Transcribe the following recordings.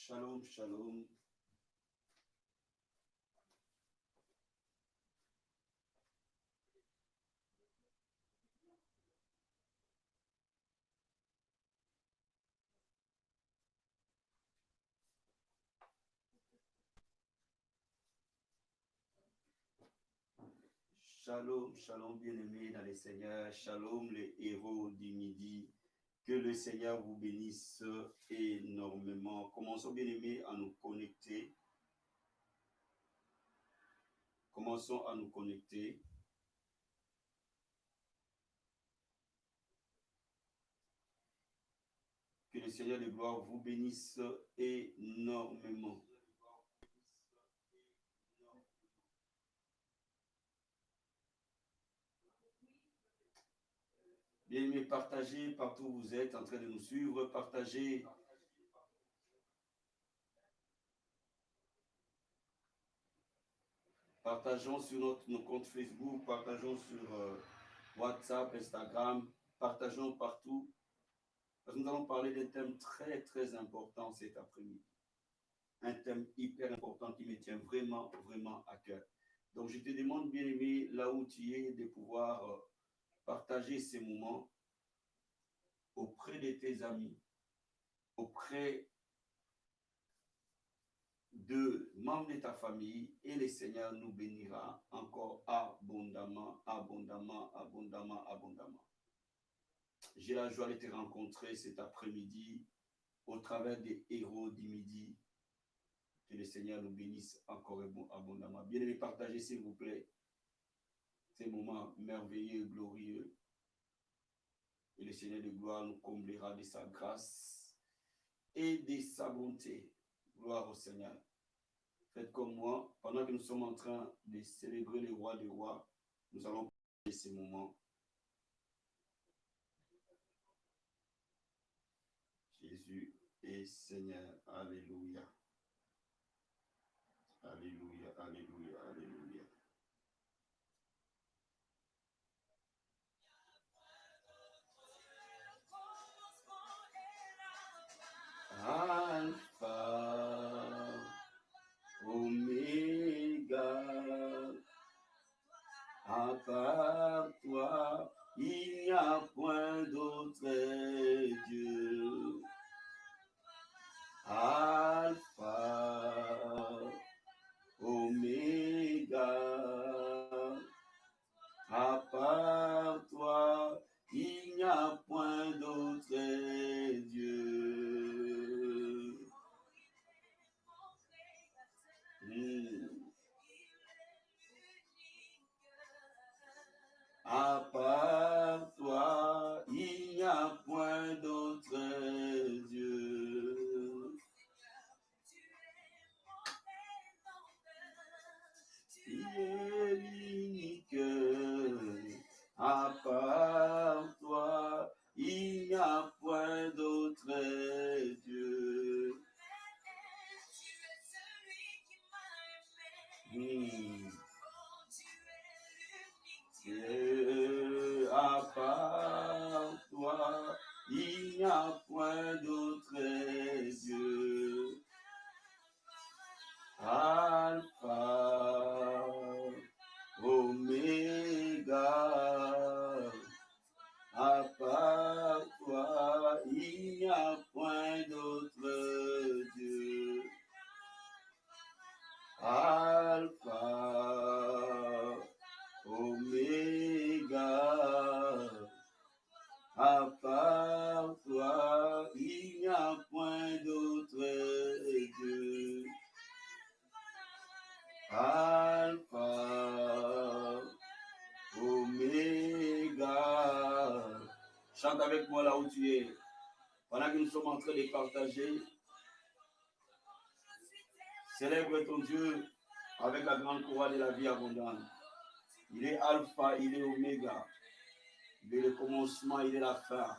Shalom, shalom. Shalom, shalom, bien-aimés dans les Seigneurs. Shalom, les héros du midi. Que le Seigneur vous bénisse énormément. Commençons, bien-aimés, à nous connecter. Commençons à nous connecter. Que le Seigneur de gloire vous bénisse énormément. Bien-aimés, partagez partout où vous êtes en train de nous suivre. Partagez. Partageons sur nos comptes Facebook, partageons sur WhatsApp, Instagram, partageons partout. Parce que nous allons parler d'un thème très, très important cet après-midi. Un thème hyper important qui me tient vraiment, vraiment à cœur. Donc, je te demande, bien-aimé, là où tu es, de pouvoir partager ces moments auprès de tes amis, auprès de membres de ta famille, et le Seigneur nous bénira encore abondamment, abondamment, abondamment, abondamment. J'ai la joie de te rencontrer cet après-midi au travers des héros du midi. Que le Seigneur nous bénisse encore abondamment. Bien-aimés, partagez s'il vous plaît ces moments merveilleux et glorieux. Et le Seigneur de gloire nous comblera de sa grâce et de sa bonté. Gloire au Seigneur. Faites comme moi, pendant que nous sommes en train de célébrer le roi des rois, nous allons partager ces moments. Jésus est Seigneur. Alléluia. Alléluia, alléluia, alléluia. Alpha, Oméga, à part toi, il n'y a point d'autre Dieu. Alpha, Oméga, à part toi, il n'y a point d'autre Dieu. À part toi, il n'y a point d'autre Dieu. Tu es l'unique. À part toi, il n'y a point d'autre Dieu. À part toi, il n'y a point d'autre Dieu. Alpha, Oméga, à part toi, il n'y a point d'autre Dieu. Alpha, Oméga, à part toi, il n'y a point d'autre Dieu. Alpha, Oméga. Chante avec moi là où tu es. Pendant que nous sommes en train de partager, célèbre ton Dieu avec la grande couronne de la vie abondante. Il est Alpha, il est Oméga. Il est le commencement, il est la fin.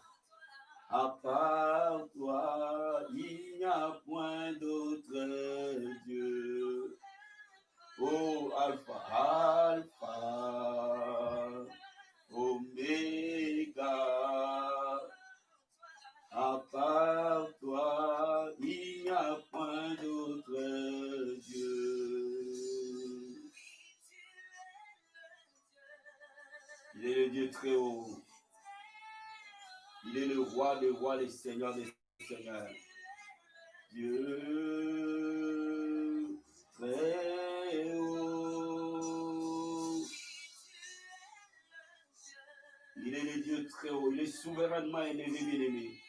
À part toi, il n'y a point d'autre Dieu. Oh, Alpha, Alpha, Oméga. À part toi, il n'y a point Il est le roi des rois, le seigneur des seigneurs. Dieu très haut. Il est le Dieu très haut. Il est souverainement élevé, bien-aimé.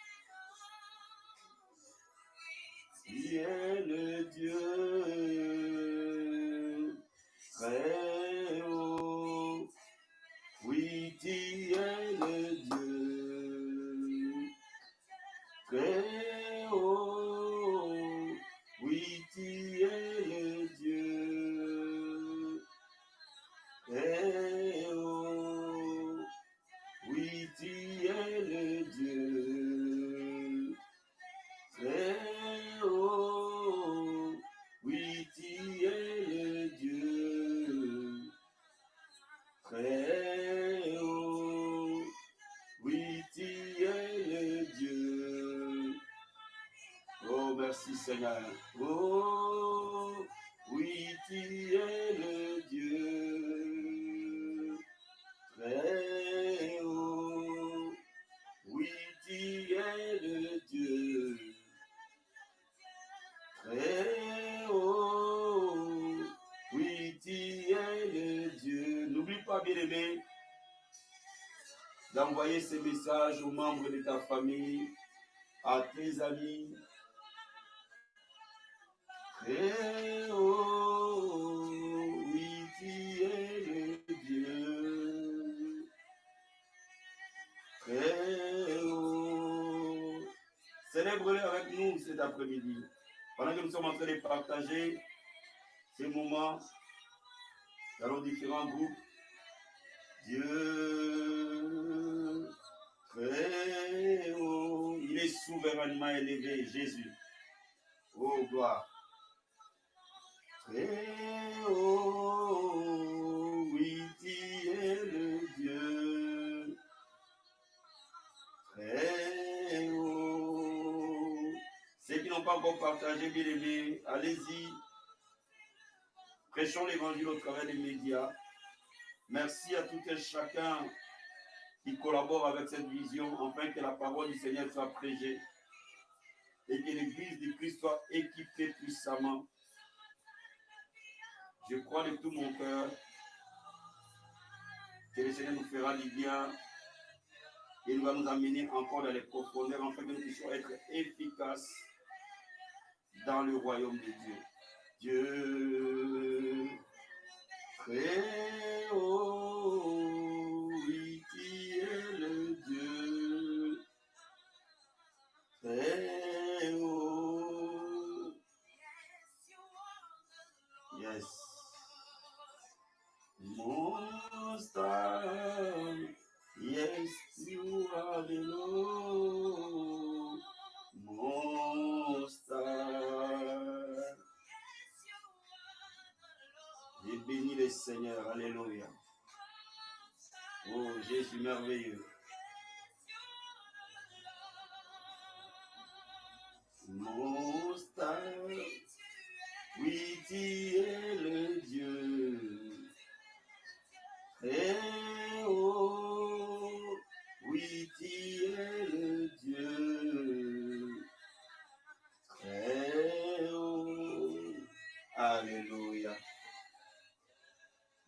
Il est le Dieu très haut. Oui, tu es le Dieu très haut. Oui, tu es le Dieu très haut. Oui, tu es le Dieu très haut. Oui, tu es le Dieu très haut. Oui, tu es le Dieu. Oh, merci Seigneur. Oh, oui, tu es le Dieu très haut. Oui, tu es le Dieu très haut. Oui, tu es le Dieu. N'oublie pas, bien-aimé, d'envoyer ces messages aux membres de ta famille, à tes amis. Très haut, oui, tu es le Dieu. Très haut. Célèbre-le avec nous cet après-midi. Pendant que nous sommes en train de partager ces moments dans nos différents groupes, Dieu très haut, il est souverainement élevé, Jésus. Oh, gloire. Très haut, oui, tu es le Dieu. Très haut. Ceux qui n'ont pas encore partagé, bien aimé, allez-y. Prêchons l'évangile au travers des médias. Merci à tout et chacun qui collabore avec cette vision, afin que la parole du Seigneur soit prêchée et que l'église du Christ soit équipée puissamment. Je crois de tout mon cœur que le Seigneur nous fera du bien et nous va nous amener encore dans les profondeurs, afin que nous puissions être efficaces dans le royaume de Dieu. Dieu très haut, oui, tu es le Dieu très haut. Yes. Most High, yes, you are the Lord. Most High. J'ai béni le Seigneur, alléluia. Oh, Jésus merveilleux. Most High, oui, tu es le Dieu très haut, oui, tu es le Dieu très haut. Alléluia.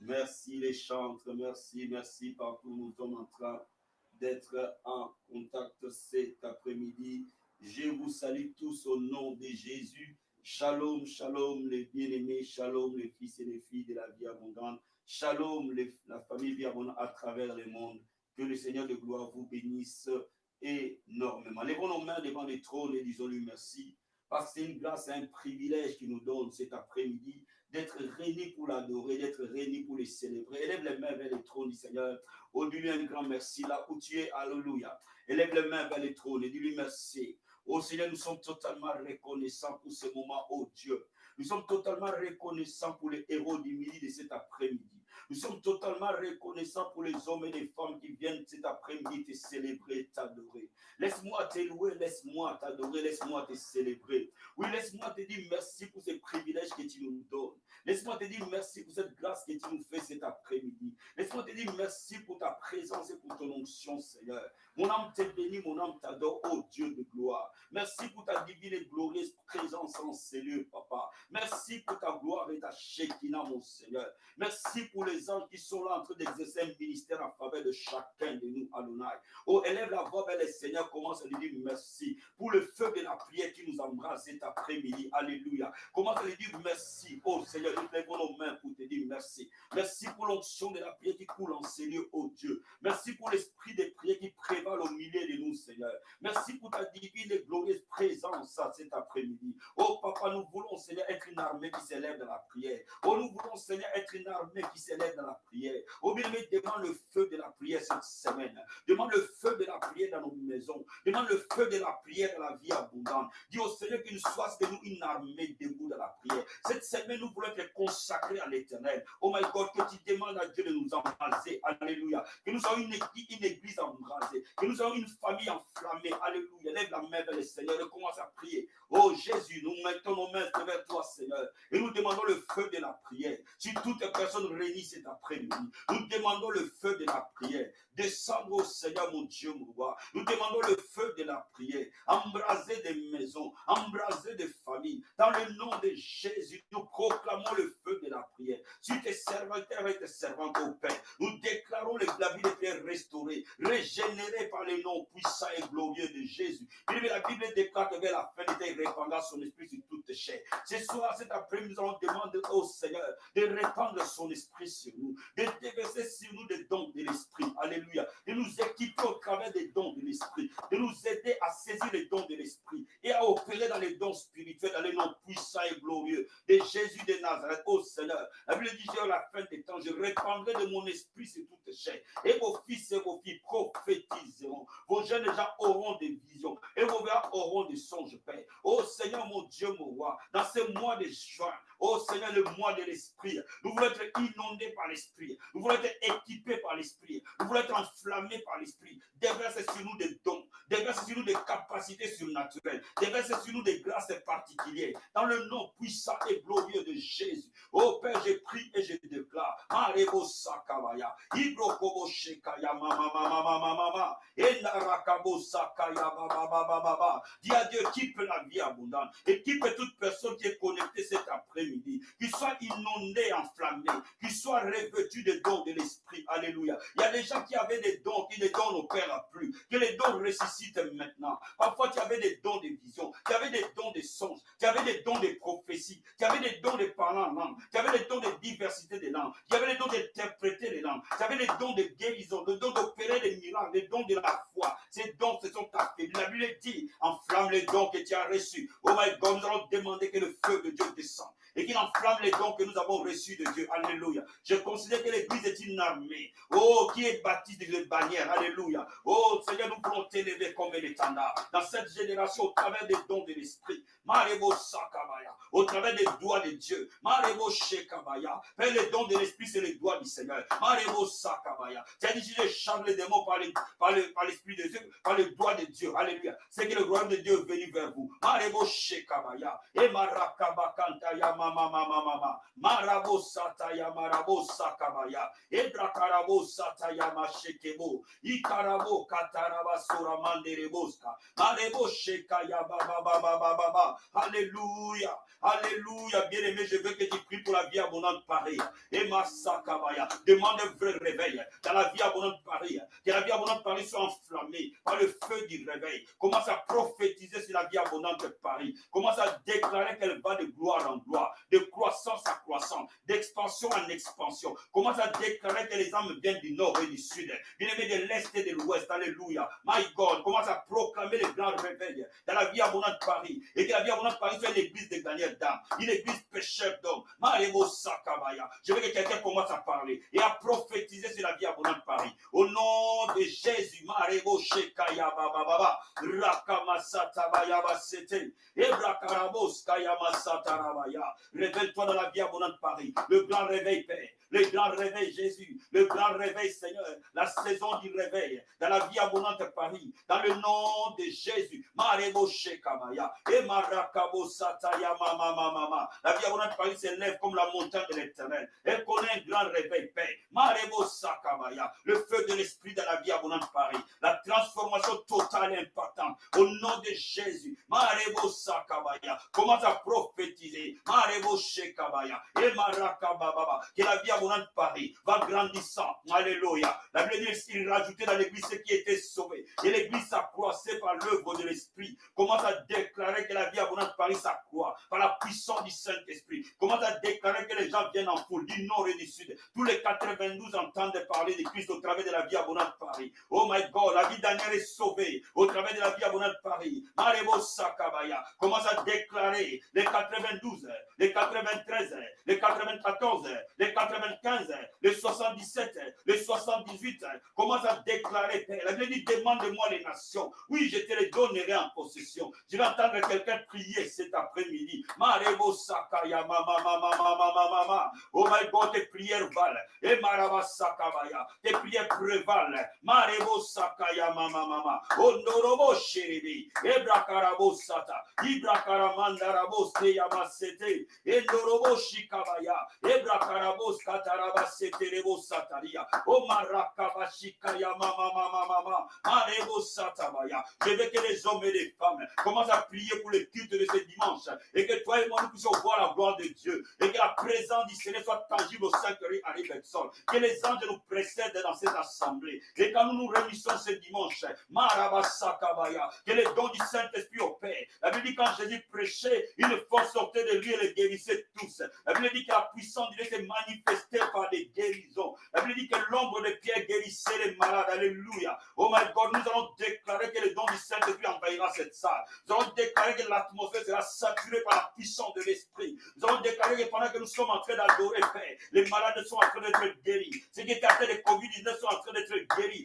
Merci les chantres, merci, merci partout. Nous sommes en train d'être en contact cet après-midi. Je vous salue tous au nom de Jésus. Shalom, shalom les bien-aimés, shalom les fils et les filles de la vie abondante. Shalom la famille vie abondante à travers le monde. Que le Seigneur de gloire vous bénisse énormément. Lèvons nos mains devant le trône et disons-lui merci. Parce que c'est une grâce et un privilège qu'il nous donne cet après-midi d'être réunis pour l'adorer, d'être réunis pour le célébrer. Élève les mains vers le trône du Seigneur. Oh, dis-lui un grand merci là où tu es. Alléluia. Élève les mains vers le trône et dis-lui merci. Oh Seigneur, nous sommes totalement reconnaissants pour ce moment, oh Dieu. Nous sommes totalement reconnaissants pour les héros du midi de cet après-midi. Nous sommes totalement reconnaissants pour les hommes et les femmes qui viennent cet après-midi te célébrer, t'adorer. Laisse-moi te louer, laisse-moi t'adorer, laisse-moi te célébrer. Oui, laisse-moi te dire merci pour ces privilèges que tu nous donnes. Laisse-moi te dire merci pour cette grâce que tu nous fais cet après-midi. Laisse-moi te dire merci pour ta présence et pour ton onction, Seigneur. Mon âme te bénit, mon âme t'adore, ô Dieu de gloire. Merci pour ta divine et glorieuse présence en ces lieux, Papa. Merci pour ta gloire et ta Shekinah, mon Seigneur. Merci pour les anges qui sont là en train d'exercer un ministère en faveur de chacun de nous, Adonai. Oh, élève la voix vers le Seigneur, commence à lui dire merci pour le feu de la prière qui nous embrasse cet après-midi. Alléluia. Commence à lui dire merci. Oh Seigneur, nous lèvons nos mains pour te dire merci. Merci pour l'onction de la prière qui coule en ces lieux, oh Dieu. Merci pour l'esprit des prières qui prévalent au milieu de nous, Seigneur. Merci pour ta divine et glorieuse présence cet après-midi. Oh Papa, nous voulons, Seigneur, être une armée qui s'élève dans la prière. Oh, nous voulons, Seigneur, être une armée qui s'élève dans la prière. Oh, bien-aimé, demande le feu de la prière cette semaine. Demande le feu de la prière dans nos maisons. Demande le feu de la prière dans la vie abondante. Dis au Seigneur qu'il soit de nous une armée debout dans la prière. Cette semaine, nous voulons être consacrés à l'Éternel. Oh my God, que tu demandes à Dieu de nous embraser. Alléluia. Que nous ayons une église embrasée. Que nous ayons une famille enflammée. Alléluia. Lève la main vers le Seigneur et commence à prier. Oh Jésus, nous mettons nos mains vers toi, Seigneur. Et nous demandons le feu de la prière. Si toutes les personnes réunies cet après-midi, nous demandons le feu de la prière. Descendre au Seigneur, mon Dieu, mon roi. Nous demandons le feu de la prière. Embraser des maisons, embraser des familles. Dans le nom de Jésus, nous proclamons le feu de la prière. Sur tes serviteurs et tes servantes au Père, nous déclarons la vie des prières restaurée, régénérée par les noms puissants et glorieux de Jésus. La Bible déclare que vers la fin des temps, il répandra son esprit sur toute chair. Ce soir, cet après-midi, nous allons demander au Seigneur de répandre son esprit sur nous, de déverser sur nous des dons de l'esprit. Alléluia. De nous équiper au travers des dons de l'esprit, de nous aider à saisir les dons de l'esprit et à opérer dans les dons spirituels, dans les noms puissants et glorieux de Jésus de Nazareth. Ô Seigneur, la Bible dit, à la fin des temps, je répandrai de mon esprit sur toute chair. Et vos fils et vos filles prophétiseront. Vos jeunes gens auront des visions et vos verts auront des songes, Père. Ô Seigneur, mon Dieu, mon roi, dans ce mois de juin, ô Seigneur, le mois de l'esprit, nous voulons être inondés par l'esprit. Nous voulons être équipés par l'esprit. Nous voulons être enflammés par l'esprit. Déverse sur nous des dons. Déverse sur nous des capacités surnaturelles. Déverse sur nous des grâces particulières. Dans le nom puissant et glorieux de Jésus. Ô Père, je prie et je déclare. Marebo Sakabaya. Ibrokobo Shekaya Mama Mama Mama Mama. Enarakabo Sakaya Baba Baba Baba. Dis à Dieu, équipe la vie abondante. Équipe toute personne qui est connectée cet après-midi. Qui soit inondée, enflammée. Qui soit revêtue des dons de l'esprit. Alléluia. Il y a des gens qui avaient des dons, qui les dons n'opèrent plus. Que les dons ressuscitent maintenant. Parfois, tu avais des dons de vision. Tu avais des dons de songes. Tu avais des dons de prophétie. Tu avais des dons de parler en langue. Tu avais des dons de diversité des langues. Tu avais les dons d'interpréter les langues. Tu avais les dons de guérison, le don d'opérer des miracles, les dons de la foi. Ces dons se sont affaiblis. La Bible dit, enflamme les dons que tu as reçus. Oh my God, nous allons demander que le feu de Dieu descende et qu'il enflamme les dons que nous avons reçus de Dieu. Alléluia. Je considère que l'Église est une armée. Oh, qui est bâtie de bannières. Alléluia. Oh, Seigneur, nous voulons t'élever comme l'étendard. Dans cette génération, au travers des dons de l'Esprit. Marebo Sakabaya. Au travers des doigts de Dieu. Marebo Shekabaya. Père, les dons de l'Esprit, c'est les doigts du Seigneur. Marebo Sakabaya. C'est-à-dire, si je charge les démons par l'Esprit de Dieu, par les doigts de Dieu. Alléluia. C'est que le royaume de Dieu est venu vers vous. Marebo Shekabaya. Et Marakabakantaya Mama Mama Mama. Marabo Sataya Marabo Sakabaya. Et Brakarabo Sataya Mashekebo. Ikarabo Kataraba Suramandereboska. Marebo Shekaya Baba Baba Baba. Alléluia. Alléluia. Bien-aimé, je veux que tu pries pour la vie abondante Paris. Et Masakabaya. Demande un vrai réveil dans la vie abondante Paris. Que la vie abondante Paris soit enflammée par le feu du réveil. Commence à prophétiser sur la vie abondante de Paris. Commence à déclarer qu'elle va de gloire en gloire, de croissance à croissance, d'expansion en expansion. Commence à déclarer que les âmes viennent du nord et du sud, bien-aimés de l'est et de l'ouest. Alléluia. My God, commence à proclamer les grands réveils dans la vie abondante Paris. Et que la vie abondante Paris soit une église de gagnants d'âmes, une église pécheur d'hommes. Marebo Sakabaya. Je veux que quelqu'un commence à parler et à prophétiser sur la vie abondante Paris. Au nom de Jésus, Marebo Shekaya Baba Baba. Rakama Satabaya Basete. Ebrakarabos Kayama Satarabaya. Révèle-toi dans la vie abondante Paris. Le grand réveil, Père. Le grand réveil, Jésus. Le grand réveil, Seigneur. La saison du réveil. Dans la vie abondante Paris. Dans le nom de Jésus. Marebo Shekamaya. Et Marakabo Sataya Mama. La vie abondante Paris s'élève comme la montagne de l'Éternel. Elle connaît un grand réveil, Père. Marebo Sakamaya. Le feu de l'esprit dans la vie abondante Paris. La transformation totale et impactante. Au nom de Jésus. Marebo Sakamaya. Commence à prophétiser. Marebo Shekabaya. Et Marakababa. Que la vie abondante Paris va grandissant. Alléluia. La Bible dit qu'il rajoutait dans l'église ce qui était sauvé. Et l'église s'accroissait par l'œuvre de l'esprit. Commence à déclarer que la vie abondante Paris s'accroît par la puissance du Saint-Esprit. Commence à déclarer que les gens viennent en foule du nord et du sud. Tous les 92 entendent parler de Christ au travers de la vie abondante Paris. Oh my God, la vie d'Aniel est sauvée au travers de la vie abondante Paris. Marebo Sakabaya. Commence à déclarer les 92, les 93, les 94, les 95, les 77, les 78. Commence à déclarer, Père. La Bible dit, demande-moi les nations. Oui, je te les donnerai en possession. Je vais entendre quelqu'un prier cet après-midi. Marebo Sakaya, mama. Oh my God, tes prières valent. Et Maraba Sakabaya, tes prières prévalent. Marebo Sakaya, mama. Oh Norobo Sheribi, Ebrakarabo Sata, Ibrakaramandarabo Seyamasete, et Norobo Shikabaya, Ebrakarabo Kataraba Seterebo Sataria, Oh Marakabashikaya, mama. Marebo Satabaya. Je veux que les hommes et les femmes commencent à prier pour le culte de ce dimanche et que toi et moi nous puissions voir la gloire de Dieu et que la présence du Seigneur soit tangible au Saint-Cœur à Ribexol. Que les anges nous précèdent dans cette assemblée et quand nous nous réunissons ce dimanche, Marabasakabaya, que les dons du Saint-Esprit opèrent. La Bible dit quand Jésus prêchait, une force sortait de lui et les guérissait tous. La Bible dit que la puissance de Dieu s'est manifestée par des guérisons. La Bible dit que l'ombre de Pierre guérissait les malades. Alléluia. Oh my God, nous allons déclarer que le don du Saint-Esprit envahira cette salle. Nous allons déclarer que l'atmosphère sera saturée par la puissance de l'Esprit. Nous allons déclarer que pendant que nous sommes en train d'adorer, Père, les malades sont en train d'être guéris. Ceux qui étaient atteints de Covid-19 sont en train d'être guéris.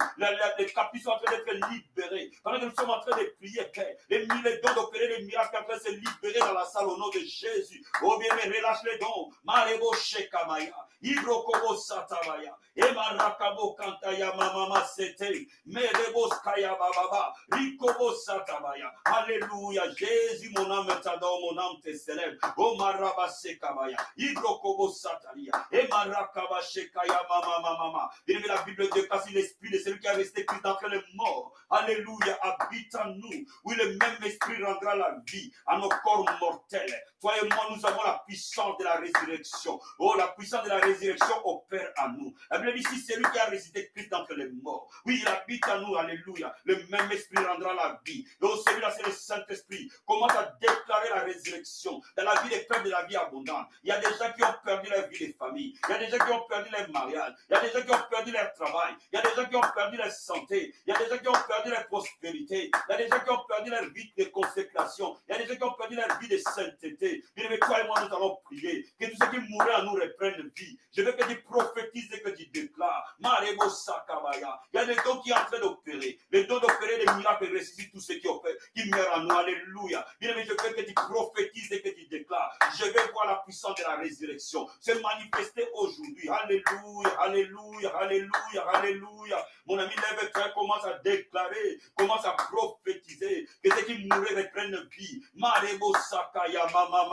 Les captifs sont en train d'être libérés. Pendant que nous sommes en train de prier, Père, les dons d'opérer les miracles en train de se libérer dans la salle au nom de Jésus. Oh bien, mais relâche les dons. Marebo Shekamaya. Ibrokobo Satabaya. Emarakabo Kantaya Mama Sete. Merebo Skaya Baba. Rikobo Satabaya. Alléluia. Jésus, mon âme t'adore, mon âme te célèbre. Oh Maraba Sekabaya. Ibrokobo Satalia. Emarakaba Shekaya Mama. Bien la Bible de Cassie, l'esprit de celui qui a resté Christ d'entre les morts. Alléluia. Habite en nous. Oui, le même esprit rendra la vie à nos corps mortels. Toi et moi, nous avons la puissance de la résurrection. Oh, la puissance de la résurrection opère en nous. La Bible dit ici, c'est lui qui a ressuscité Christ d'entre les morts. Oui, il habite en nous, alléluia. Le même esprit rendra la vie. Donc celui-là, c'est le Saint-Esprit. Commence à déclarer la résurrection dans la vie des pères de la vie abondante. Il y a des gens qui ont perdu leur vie de famille. Il y a des gens qui ont perdu leur mariage. Il y a des gens qui ont perdu leur travail. Il y a des gens qui ont perdu leur santé. Il y a des gens qui ont perdu leur prospérité. Il y a des gens qui ont perdu leur vie de consécration. Il y a des gens qui ont perdu leur vie de sainteté. Bien aimé, toi et moi, nous allons prier. Que tous ceux qui mourraient en nous reprennent vie. Je veux que tu prophétises et que tu déclares. Marebo Sakabaya. Il y a des dons qui sont en train d'opérer. Les dons d'opérer des miracles et ressuscitent tous ceux qui opèrent, qui meurent en nous. Alléluia. Bien aimé, je veux que tu prophétises et que tu déclares. Je vais voir la puissance de la résurrection se manifester aujourd'hui. Alléluia, alléluia, alléluia, alléluia. Mon ami, lève-toi, commence à déclarer, commence à prophétiser que ceux qui mouraient reprennent vie. Marebo Sakaya, mama.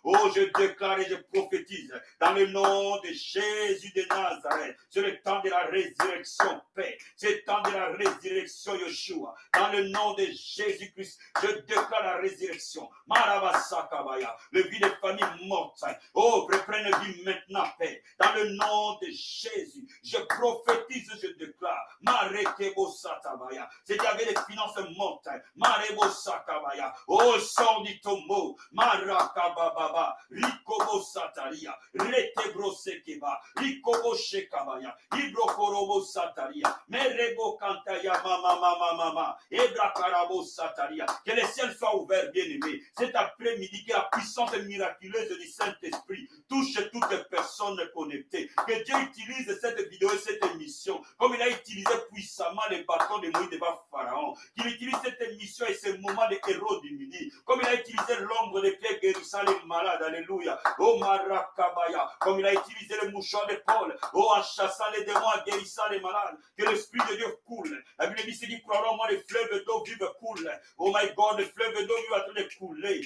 Oh, je déclare et je prophétise dans le nom de Jésus de Nazareth. C'est le temps de la résurrection, paix. C'est le temps de la résurrection, Yeshua. Dans le nom de Jésus-Christ, je déclare la résurrection. Maraba Sakabaya, le vie des familles mortes. Oh, reprenne vie maintenant, paix. Dans le nom de Jésus, je prophétise, je déclare. Marekebo Satabaya. C'est qu'il y avait des finances mortes. Marebo Sakabaya. Oh, sors du tombeau. Marakababa. Rikobo Sataria. Retebro Sekeba. Rikobo Shekabaya. Ibrokorobo Sataria. Merebo Kantaya mama. Ebrakarabo Sataria. Que les ciels soient ouverts, bien-aimés. Cet après-midi, que la puissance miraculeuse du Saint-Esprit touche toutes les personnes connectées. Que Dieu utilise cette vidéo et cette émission comme il a utilisé puissamment les bâtons de Moïse devant Pharaon. Qu'il qu'il utilise cette émission et ce moment de héros du midi, comme il a utilisé l'ombre de Pierre guérissant les malades, alléluia, oh Marakabaya, comme il a utilisé le mouchoir de Paul, oh en chassant les démons, en guérissant les malades, que l'Esprit de Dieu coule. La Bible dit, c'est dit, probablement les fleuves d'eau vive coulent. Oh my God, les fleuves d'eau vive en train de couler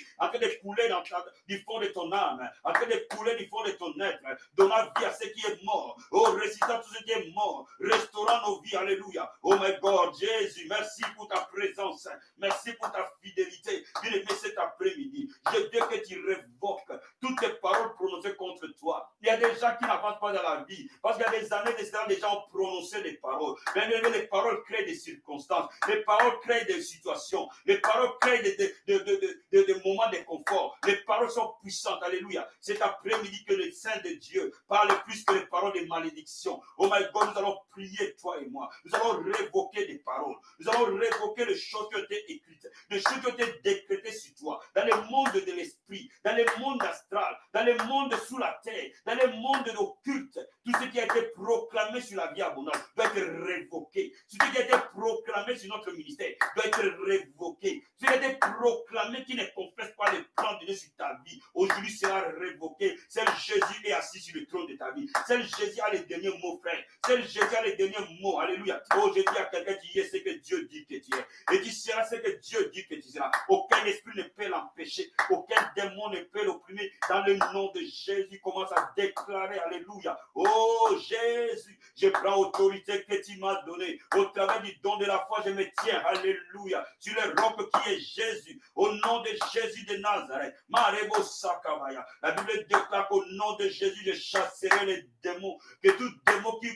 du fond de ton âme, en train de couler du fond de ton être, donnant vie à ce qui est mort, oh ressuscitant tout ce qui est mort, restaurant nos vies, alléluia. Oh my God, Jésus, merci pour ta présence, merci pour ta fidélité. Bien-aimé, cet après-midi, je veux que tu révoques toutes tes paroles prononcées contre toi. Il y a des gens qui n'avancent pas dans la vie, parce qu'il y a des années, des gens ont prononcé des paroles. Mais les paroles créent des circonstances, les paroles créent des situations, les paroles créent des moments de confort. Les paroles sont puissantes, alléluia. Cet après-midi que le Saint de Dieu parle plus que les paroles de malédiction. Oh my God, nous allons prier, toi et moi. Nous allons révoquer des paroles. Nous allons révoquer les choses qui ont été écrites, les choses qui ont été décrétées sur toi, dans le monde de l'esprit, dans le monde astral, dans le monde sous la terre, dans le monde occulte. Tout ce qui a été proclamé sur la vie abondante doit être révoqué. Tout ce qui a été proclamé sur notre ministère doit être révoqué. Ce qui a été proclamé qui ne confesse pas les plans de Dieu sur ta vie, aujourd'hui sera révoqué. Seul Jésus est assis sur le trône de ta vie. Seul Jésus a les derniers mots, frère. Seul Jésus a les derniers mots. Alléluia. Oh, je dis à quelqu'un qui est ce que Dieu dit que tu es. Et tu seras ce que Dieu dit que tu seras. Aucun esprit ne peut l'empêcher. Aucun démon ne peut l'opprimer. Dans le nom de Jésus, commence à déclarer. Alléluia. Oh, Jésus, je prends autorité que tu m'as donnée. Au travers du don de la foi, je me tiens. Alléluia. Sur le roc qui est Jésus. Au nom de Jésus de Nazareth. Marebo Sakabaya. La Bible déclare qu'au nom de Jésus, je chasserai les démons. Que tout démon qui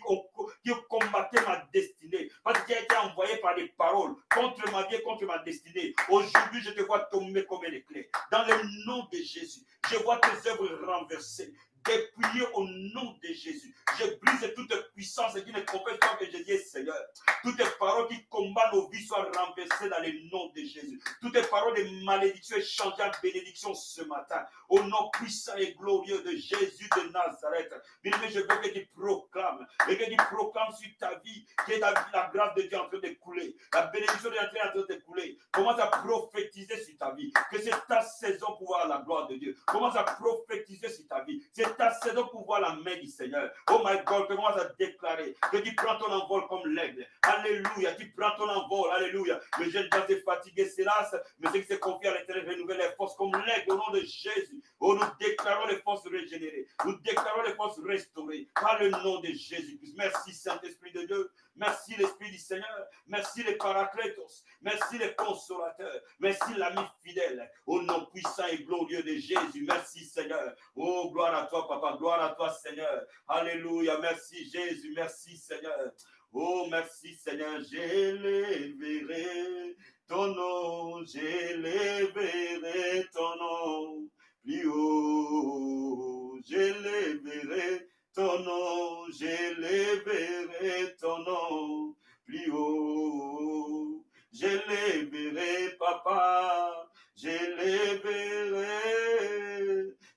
combattait ma destinée, parce qu'il a été envoyé par des paroles contre ma vie, contre ma destinée. Aujourd'hui, je te vois tomber comme un éclair. Dans le nom de Jésus, je vois tes œuvres renversées, dépouillées au nom de Jésus. Je brise toute puissance qui ne confesse pas que Jésus est Seigneur. Toutes les paroles qui combattent nos vies soient renversées dans le nom de Jésus. Toutes les paroles de malédiction échangées en bénédiction ce matin. Au nom puissant et glorieux de Jésus de Nazareth. Bien, je veux que tu proclames. Et que tu proclames sur ta vie que la grâce de Dieu est en train de couler. La bénédiction de Dieu est en train de couler. Commence à prophétiser sur ta vie. Que c'est ta saison pour voir la gloire de Dieu. Commence à prophétiser sur ta vie. C'est ta saison pour voir la main du Seigneur. Oh my God, commence à déclarer que tu prends ton envol comme l'aigle. Alléluia, tu prends ton envol. Alléluia. Le jeune gens est fatigué, c'est là, mais c'est qui se confie à l'Éternel renouvelle les forces comme l'aigle au nom de Jésus. Oh, nous déclarons les forces régénérées. Nous déclarons les forces restaurées par le nom de Jésus-Christ. Merci Saint-Esprit de Dieu. Merci l'Esprit du Seigneur. Merci les Paraclétos. Merci les consolateurs. Merci l'ami fidèle. Au nom puissant et glorieux de Jésus. Merci Seigneur. Oh, gloire à toi, Papa. Gloire à toi, Seigneur. Alléluia. Merci Jésus. Merci Seigneur. Oh, merci Seigneur. J'éleverai ton nom. J'éleverai ton nom. Plus haut. J'éleverai ton nom, j'éleverai ton nom, plus haut. J'éleverai, Papa, j'éleverai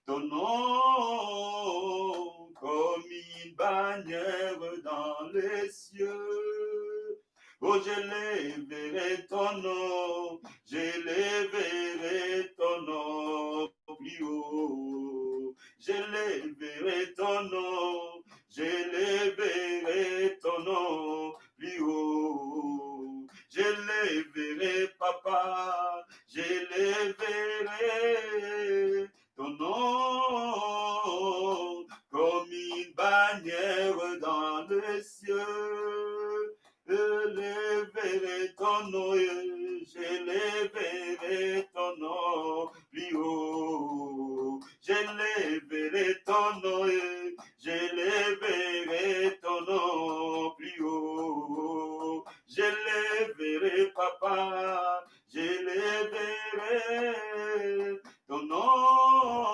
ton nom comme une bannière dans les cieux. Oh, j'éleverai ton nom, j'éleverai ton nom plus haut. J'éleverai ton nom, j'éleverai ton nom plus haut. J'éleverai, Papa, j'éleverai ton nom comme une bannière dans les cieux. J'éleverai ton nom, j'éleverai ton nom plus haut. J'éleverai ton nom, j'éleverai ton nom plus haut. J'éleverai, Papa, j'éleverai ton nom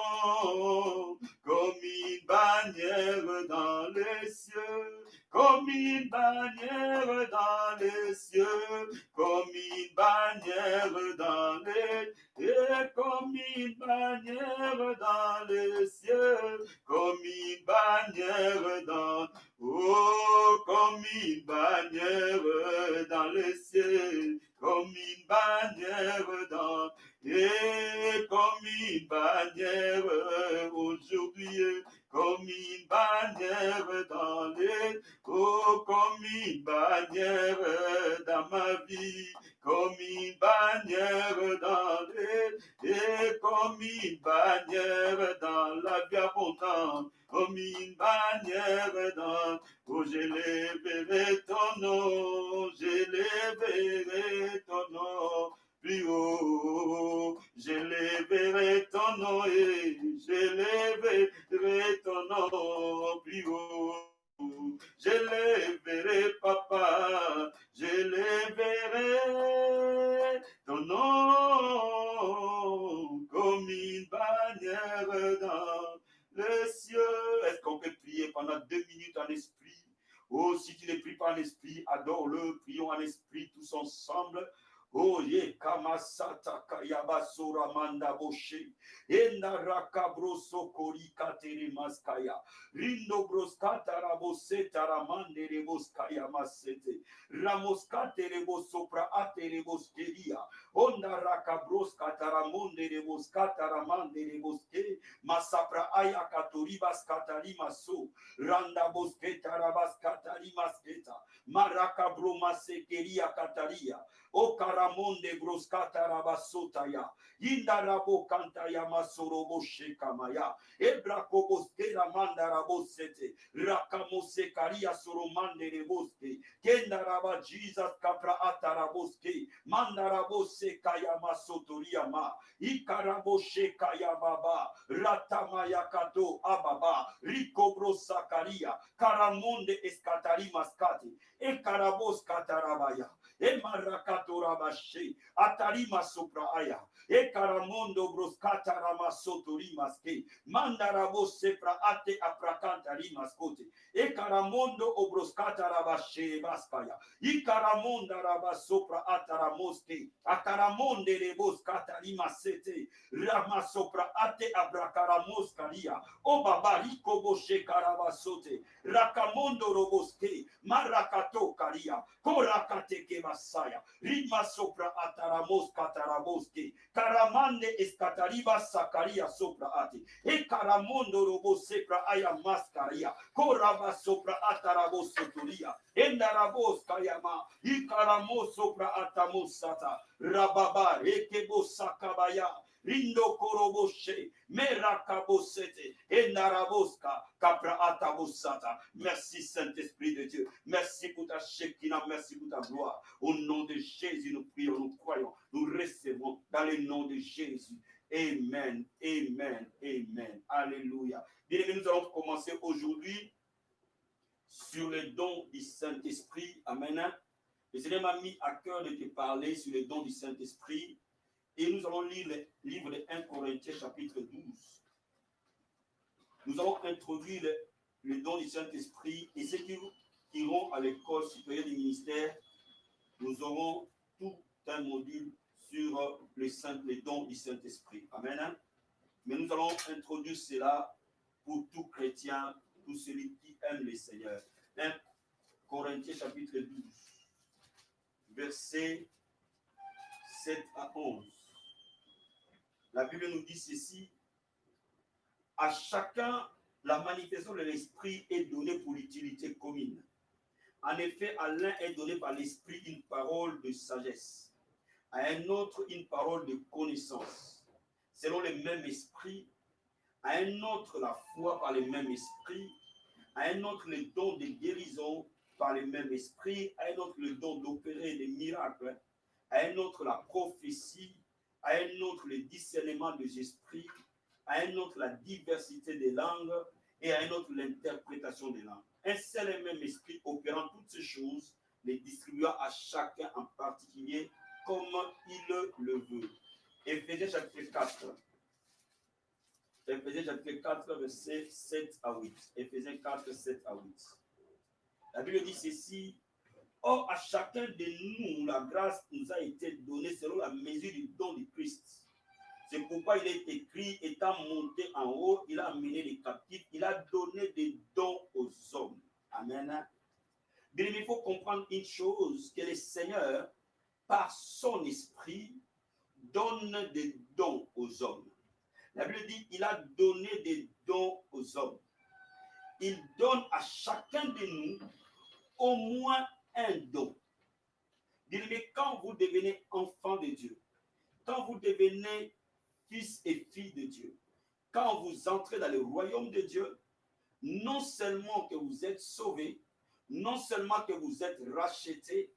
comme une bannière dans les cieux. Comme une bannière dans les cieux, comme une bannière dans les cieux, comme une bannière dans les cieux, comme une bannière dans, oh, comme une bannière dans les cieux, comme comme une bannière dans et comme une bannière dans la vie abondante, comme une bannière dans, oh j'élèverai ton nom, j'élèverai ton nom plus haut, j'élèverai ton nom et j'élèverai ton nom plus haut. Je les verrai, papa, je les verrai, ton nom comme une bannière dans le ciel. Est-ce qu'on peut prier pendant 2 minutes en esprit? Oh, si tu ne pries pas en esprit, adore-le, prions en esprit tous ensemble. Oh, ye kamasata kayaba sora manda boshe. Enaraka broso kori kateri maskaya. Rindo broskata raboseta ramande reboskaya masete. Ramoskate rebosopra ate reboskeria. Onda raka broskata ramonde reboskata ramande reboske. Masapra aya katoribas katarima so. Randa bosketa rabaskata rimasketa. Maraka broma sekeria kataria. O karamonde broskata rabasotaya. Inda rabo kantaya masorobo shekamaya. Ebra koboskera manda rabosete. Rakamose karia soromande reboske. Kenda raba Jesus kapra ataraboske. Manda rabose kaya masotoria ma. Ikarabo shekaya baba. Ratamaya kato ababa. Rikobro sakaria. Karamonde eskatari maskati. Ekarabos katarabaya. Emarakato rabashe. Atarima sopraaya. Ekaramondo broskata ramasotori maske. Mandarabo sepra ate aprakanta rimaskote. Ekaramondo obroskata rabashe baskaya. Ikaramonda rabasopra ataramoske. Akaramonde reboskata rimasete. Ramasopra ate abrakaramoskaria. O baba riko boshe karabasote. Rakamondo roboske. Marakato karia. Korakate kebasaya. Rima sopra ataramos kataraboske. Karamande eskatariba sakaria sopra ate. E karamondo robo sepra aya maskaria. Koraba sopra atarabos soturia. Endarabos kayama. I karamos sopra atamos sata. Rababa rekebo sakabaya. Rindo koroboshe, merakabosete, enaraboska, kapra atabosata. Merci Saint-Esprit de Dieu. Merci pour ta Shekinah, merci pour ta gloire. Au nom de Jésus, nous prions, nous croyons, nous recevons dans le nom de Jésus. Amen, amen, amen. Alléluia. Bien aimés, nous allons commencer aujourd'hui sur le don du Saint-Esprit. Amen. Le Seigneur m'a mis à cœur de te parler sur le don du Saint-Esprit. Et nous allons lire le livre de 1 Corinthiens chapitre 12. Nous allons introduire le don du Saint-Esprit et ceux qui iront à l'école supérieure du ministère, nous aurons tout un module sur le don du Saint-Esprit. Amen. Mais nous allons introduire cela pour tout chrétien, tout celui qui aime le Seigneur. 1 Corinthiens chapitre 12, versets 7 à 11. La Bible nous dit ceci: à chacun, la manifestation de l'Esprit est donnée pour l'utilité commune. En effet, à l'un est donné par l'Esprit une parole de sagesse, à un autre une parole de connaissance, selon le même Esprit, à un autre la foi par le même Esprit, à un autre le don de guérison par le même Esprit, à un autre le don d'opérer des miracles, à un autre la prophétie, à un autre le discernement des esprits, à un autre la diversité des langues et à un autre l'interprétation des langues. Un seul et même esprit opérant toutes ces choses, les distribuant à chacun en particulier comme il le veut. Éphésiens chapitre 4. Éphésiens chapitre 4, versets 7 à 8. Éphésiens 4, 7 à 8. La Bible dit ceci: or, à chacun de nous, la grâce nous a été donnée selon la mesure du don de Christ. C'est pourquoi il est écrit, étant monté en haut, il a amené les captifs, il a donné des dons aux hommes. Amen. Bien, il faut comprendre une chose, que le Seigneur, par son esprit, donne des dons aux hommes. La Bible dit, il a donné des dons aux hommes. Il donne à chacun de nous au moins un don. Bien-aimé, quand vous devenez enfant de Dieu, quand vous devenez fils et filles de Dieu, quand vous entrez dans le royaume de Dieu, non seulement que vous êtes sauvés, non seulement que vous êtes rachetés,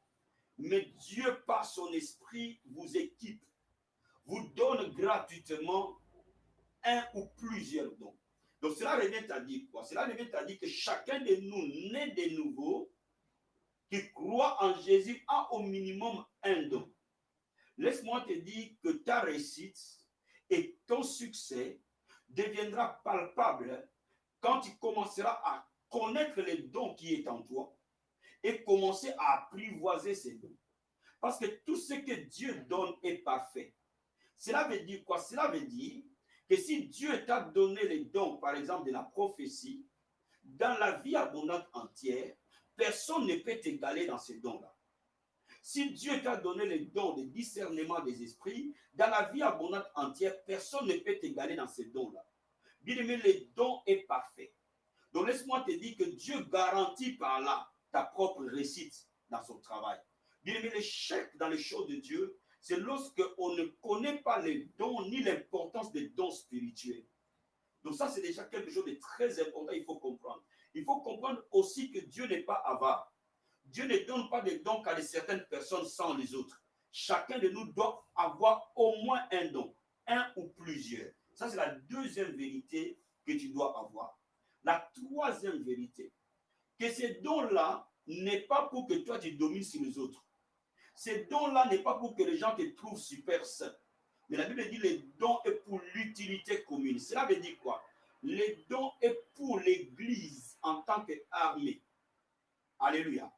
mais Dieu, par son esprit, vous équipe, vous donne gratuitement un ou plusieurs dons. Donc cela revient à dire quoi? Cela revient à dire que chacun de nous, né de nouveau, qui croit en Jésus, a au minimum un don. Laisse-moi te dire que ta réussite et ton succès deviendra palpable quand tu commenceras à connaître les dons qui est en toi et commencer à apprivoiser ces dons. Parce que tout ce que Dieu donne est parfait. Cela veut dire quoi? Cela veut dire que si Dieu t'a donné les dons, par exemple, de la prophétie, dans la vie abondante entière, personne ne peut t'égaler dans ces dons-là. Si Dieu t'a donné les dons de discernement des esprits, dans la vie abondante entière, personne ne peut t'égaler dans ces dons-là. Bien aimé, les dons est parfait. Donc laisse-moi te dire que Dieu garantit par là ta propre réussite dans son travail. Bien aimé, l'échec dans les choses de Dieu, c'est lorsque on ne connaît pas les dons ni l'importance des dons spirituels. Donc ça, c'est déjà quelque chose de très important, il faut comprendre. Il faut comprendre aussi que Dieu n'est pas avare. Dieu ne donne pas de dons qu'à certaines personnes sans les autres. Chacun de nous doit avoir au moins un don, un ou plusieurs. Ça, c'est la deuxième vérité que tu dois avoir. La troisième vérité, que ces dons-là n'est pas pour que toi tu domines sur les autres. Ces dons-là n'est pas pour que les gens te trouvent super sains. Mais la Bible dit les dons est pour l'utilité commune. Cela veut dire quoi? Les dons est pour l'Église en tant qu'armée. Alléluia.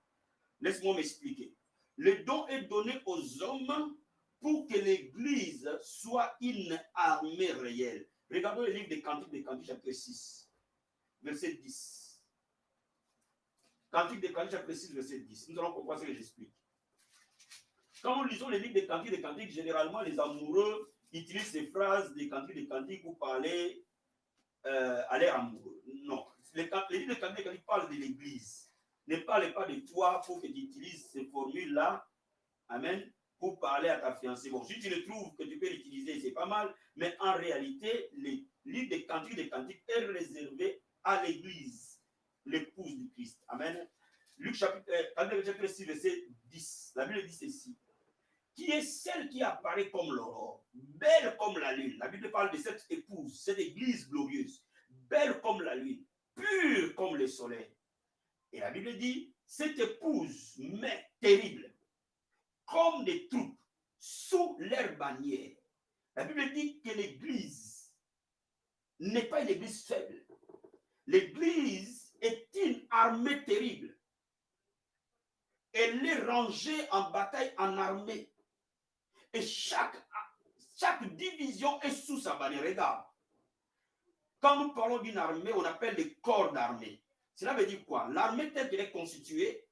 Laisse-moi m'expliquer. Le don est donné aux hommes pour que l'Église soit une armée réelle. Regardons le livre des Cantiques, chapitre 6, verset 10. Cantiques des Cantiques, chapitre 6, verset 10. Nous allons comprendre ce que j'explique. Quand nous lisons les livres des Cantiques, généralement, les amoureux utilisent ces phrases des Cantiques pour parler à l'air amoureux. Non. Les livres des Cantiques parlent de l'Église. Ne parlent pas de toi pour que tu utilises ces formules-là, amen, pour parler à ta fiancée. Bon, si tu le trouves que tu peux l'utiliser, c'est pas mal, mais en réalité, les livres des Cantiques est réservé à l'Église, l'épouse du Christ. Amen. Luc chapitre 6, verset 10. La Bible dit ceci. Qui est celle qui apparaît comme l'aurore, belle comme la lune. La Bible parle de cette épouse, cette église glorieuse, belle comme la lune, pure comme le soleil. Et la Bible dit, cette épouse, mais terrible, comme des troupes, sous leur bannière. La Bible dit que l'église n'est pas une église faible. L'église est une armée terrible. Elle est rangée en bataille, en armée. Et chaque division est sous sa bannière. Regarde. Quand nous parlons d'une armée, on appelle les corps d'armée. Cela veut dire quoi? L'armée telle qu'elle est constituée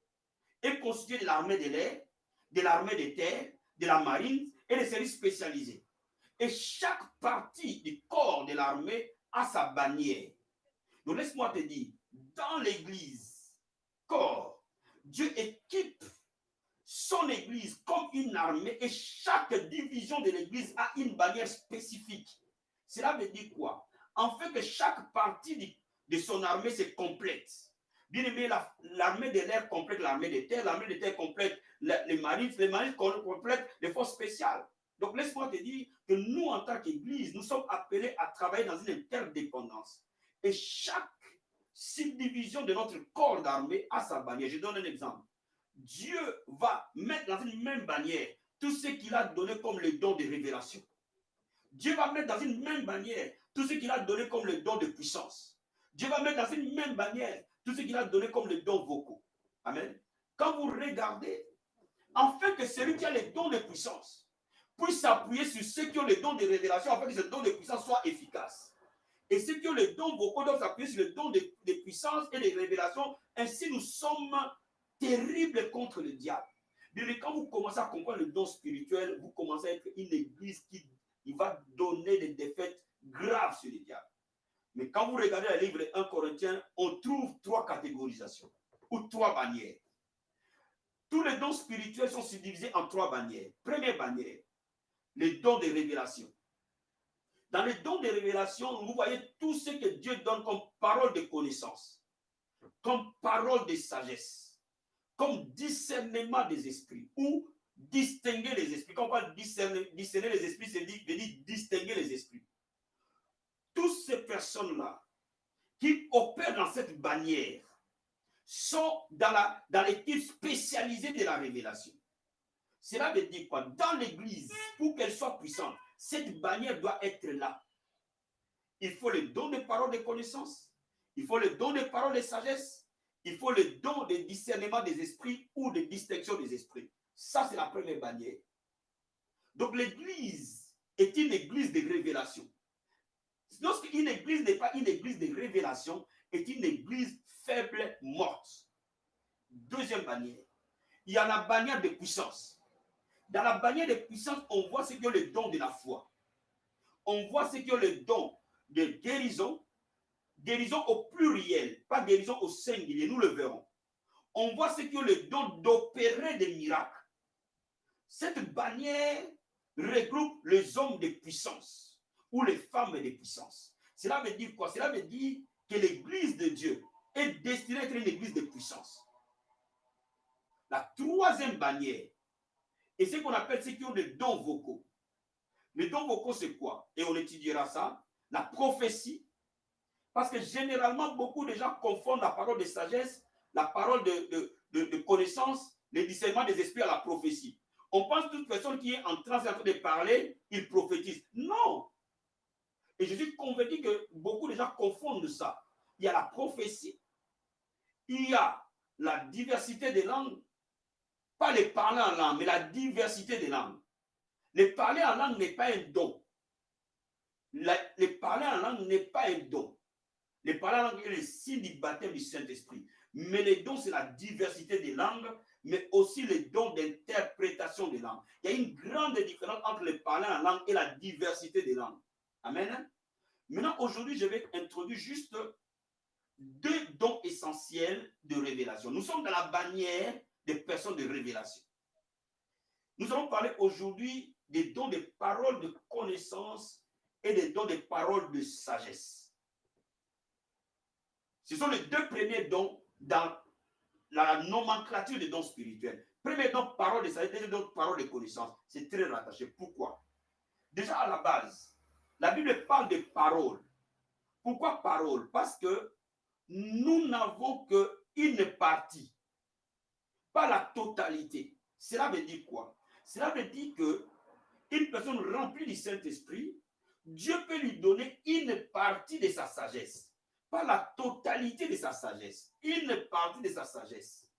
de l'armée de l'air, de l'armée de terre, de la marine et des services spécialisés. Et chaque partie du corps de l'armée a sa bannière. Donc laisse-moi te dire, dans l'église, corps, Dieu équipe son église comme une armée et chaque division de l'église a une bannière spécifique. Cela veut dire quoi? En fait que chaque partie de son armée se complète. Bien aimé, l'armée de l'air complète l'armée de terre complète les marines complètent les forces spéciales. Donc laisse-moi te dire que nous, en tant qu'église, nous sommes appelés à travailler dans une interdépendance. Et chaque subdivision de notre corps d'armée a sa bannière. Je donne un exemple. Dieu va mettre dans une même bannière tout ce qu'il a donné comme le don de révélation. Dieu va mettre dans une même bannière tout ce qu'il a donné comme le don de puissance. Dieu va mettre dans une même bannière tout ce qu'il a donné comme le don vocaux. Amen. Quand vous regardez, afin que celui qui a les dons de puissance puisse s'appuyer sur ceux qui ont les dons de révélation, afin que ce don de puissance soit efficace. Et ceux qui ont les dons vocaux doivent s'appuyer sur le don de puissance et de révélation. Ainsi, nous sommes terribles contre le diable. Mais quand vous commencez à comprendre le don spirituel, vous commencez à être une église qui va donner des défaites graves sur le diable. Mais quand vous regardez le livre 1 Corinthiens, on trouve 3 catégorisations ou 3 bannières. Tous les dons spirituels sont subdivisés en 3 bannières. Première bannière, les dons de révélation. Dans les dons de révélation, vous voyez tout ce que Dieu donne comme parole de connaissance, comme parole de sagesse, comme discernement des esprits, ou distinguer les esprits. Quand on parle de discerner les esprits, c'est dire distinguer les esprits. Toutes ces personnes-là qui opèrent dans cette bannière sont dans l'équipe spécialisée de la révélation. Cela veut dire quoi? Dans l'église, pour qu'elle soit puissante, cette bannière doit être là. Il faut le don de parole de connaissance, il faut le don de parole de sagesse, il faut le don de discernement des esprits ou de distinction des esprits. Ça, c'est la première bannière. Donc, l'église est une église de révélation. Lorsqu'une église n'est pas une église de révélation, est une église faible, morte. Deuxième bannière, il y a la bannière de puissance. Dans la bannière de puissance, on voit ce qui est le don de la foi. On voit ce qui est le don de guérison, guérison au pluriel, pas guérison au singulier, nous le verrons. On voit ce qui est le don d'opérer des miracles. Cette bannière regroupe les hommes de puissance ou les femmes de puissance. Cela veut dire quoi? Cela veut dire que l'église de Dieu est destinée à être une église de puissance. La troisième bannière est ce qu'on appelle ceux qui ont des dons vocaux. Les dons vocaux, c'est quoi? Et on étudiera ça. La prophétie. Parce que généralement, beaucoup de gens confondent la parole de sagesse, la parole de connaissance, le discernement des esprits à la prophétie. On pense que toute personne qui est en train de parler, il prophétise. Non! Et je suis convaincu que beaucoup de gens confondent ça. Il y a la prophétie, il y a la diversité des langues, pas les parler en langue, mais la diversité des langues. Les parler en langue n'est pas un don. Les parler en langue n'est pas un don. Les parler en langue est le signe du baptême du Saint-Esprit. Mais les dons, c'est la diversité des langues, mais aussi les dons d'interprétation des langues. Il y a une grande différence entre les parler en langue et la diversité des langues. Amen. Maintenant, aujourd'hui, je vais introduire juste 2 dons essentiels de révélation. Nous sommes dans la bannière des personnes de révélation. Nous allons parler aujourd'hui des dons de paroles de connaissance et des dons de paroles de sagesse. Ce sont les 2 premiers dons dans la nomenclature des dons spirituels. Premier don, parole de sagesse, deuxième don, parole de connaissance. C'est très rattaché. Pourquoi? Déjà à la base, la Bible parle de parole. Pourquoi parole? Parce que nous n'avons qu'une partie, pas la totalité. Cela veut dire quoi? Cela veut dire qu'une personne remplie du Saint-Esprit, Dieu peut lui donner une partie de sa sagesse. Pas la totalité de sa sagesse, une partie de sa sagesse.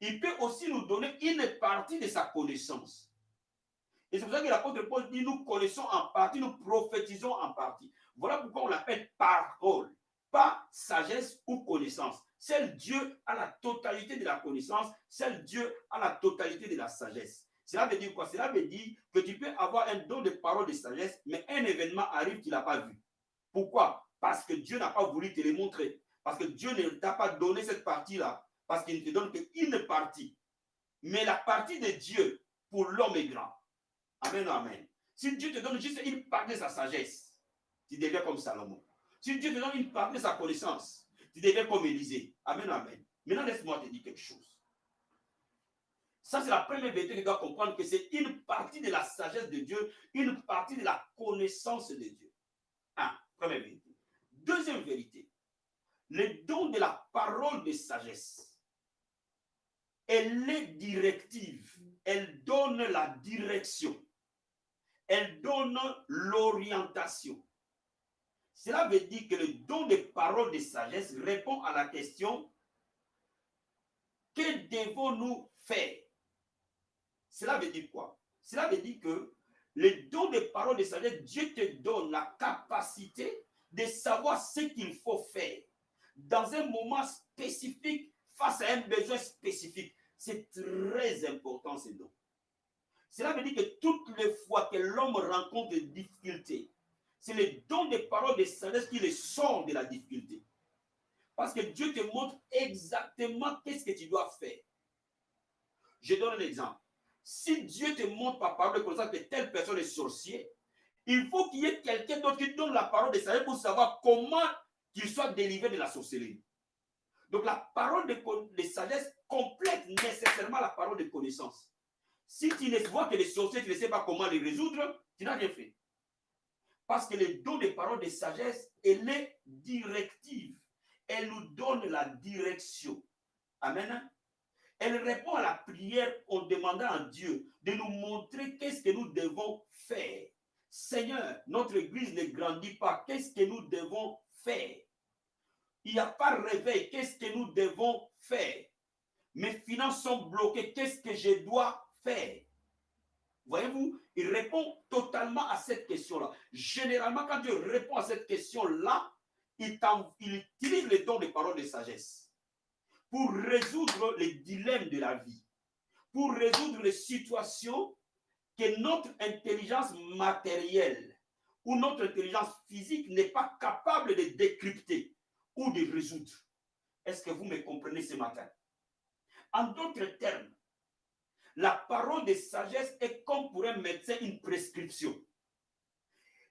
Il peut aussi nous donner une partie de sa connaissance. Et c'est pour ça que l'apôtre Paul dit, nous connaissons en partie, nous prophétisons en partie. Voilà pourquoi on l'appelle parole, pas sagesse ou connaissance. Seul Dieu a la totalité de la connaissance, seul Dieu a la totalité de la sagesse. Cela veut dire quoi? Cela veut dire que tu peux avoir un don de parole de sagesse, mais un événement arrive, tu ne l'as pas vu. Pourquoi? Parce que Dieu n'a pas voulu te le montrer. Parce que Dieu ne t'a pas donné cette partie-là. Parce qu'il ne te donne qu'une partie. Mais la partie de Dieu pour l'homme est grande. Amen, amen. Si Dieu te donne juste une partie de sa sagesse, tu deviens comme Salomon. Si Dieu te donne une partie de sa connaissance, tu deviens comme Élisée. Amen, amen. Maintenant, laisse-moi te dire quelque chose. Ça, c'est la première vérité que tu dois comprendre, que c'est une partie de la sagesse de Dieu, une partie de la connaissance de Dieu. Première vérité. Deuxième vérité, le don de la parole de sagesse, elle est directive, elle donne la direction, elle donne l'orientation. Cela veut dire que le don de parole de sagesse répond à la question: que devons-nous faire? Cela veut dire quoi? Cela veut dire que le don de parole de sagesse, Dieu te donne la capacité de savoir ce qu'il faut faire dans un moment spécifique, face à un besoin spécifique. C'est très important, ce don. Cela veut dire que toutes les fois que l'homme rencontre des difficultés, c'est le don de parole de sagesse qui le sort de la difficulté. Parce que Dieu te montre exactement qu'est-ce que tu dois faire. Je donne un exemple. Si Dieu te montre par parole de connaissance que telle personne est sorcier, il faut qu'il y ait quelqu'un d'autre qui donne la parole de sagesse pour savoir comment qu'il soit délivré de la sorcellerie. Donc la parole de sagesse complète nécessairement la parole de connaissance. Si tu ne vois que les sorciers, tu ne sais pas comment les résoudre, tu n'as rien fait. Parce que le don des paroles de sagesse, elle est directive. Elle nous donne la direction. Amen. Elle répond à la prière en demandant à Dieu de nous montrer qu'est-ce que nous devons faire. Seigneur, notre église ne grandit pas. Qu'est-ce que nous devons faire? Il n'y a pas de réveil. Qu'est-ce que nous devons faire? Mes finances sont bloquées. Qu'est-ce que je dois faire? Voyez-vous, il répond totalement à cette question-là. Généralement, quand Dieu répond à cette question-là, il utilise les dons des paroles de sagesse pour résoudre les dilemmes de la vie, pour résoudre les situations que notre intelligence matérielle ou notre intelligence physique n'est pas capable de décrypter ou de résoudre. Est-ce que vous me comprenez ce matin? En d'autres termes, la parole de sagesse est comme pour un médecin une prescription.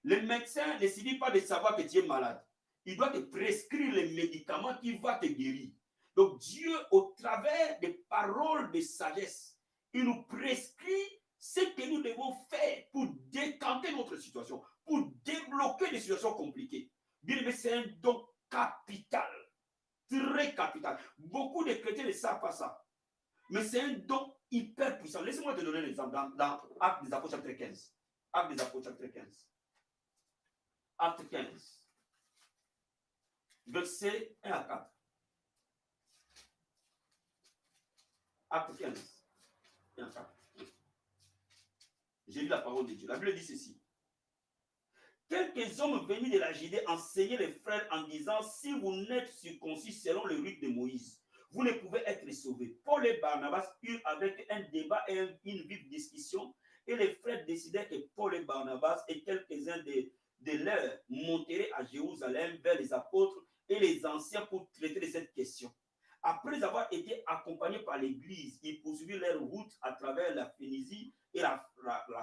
Le médecin ne suffit pas de savoir que tu es malade. Il doit te prescrire les médicaments qui vont te guérir. Donc Dieu, au travers des paroles de sagesse, il nous prescrit ce que nous devons faire pour décanter notre situation, pour débloquer des situations compliquées. Bien aimé, c'est un don capital, très capital. Beaucoup de chrétiens ne savent pas ça. Mais c'est un don hyper puissant. Laissez-moi te donner un exemple dans Actes des Apôtres chapitre 15. Actes des Apôtres chapitre 15. Acte 15. Verset 1 à 4. Acte 15. 1 à 4. J'ai lu la parole de Dieu. La Bible dit ceci. Quelques hommes venus de la Judée enseignaient les frères en disant, si vous n'êtes circoncis selon le rite de Moïse, vous ne pouvez être sauvés. Paul et Barnabas eurent avec un débat et une vive discussion, et les frères décidèrent que Paul et Barnabas et quelques-uns de leurs monteraient à Jérusalem vers les apôtres et les anciens pour traiter de cette question. Après avoir été accompagnés par l'Église, ils poursuivirent leur route à travers la Phénicie et la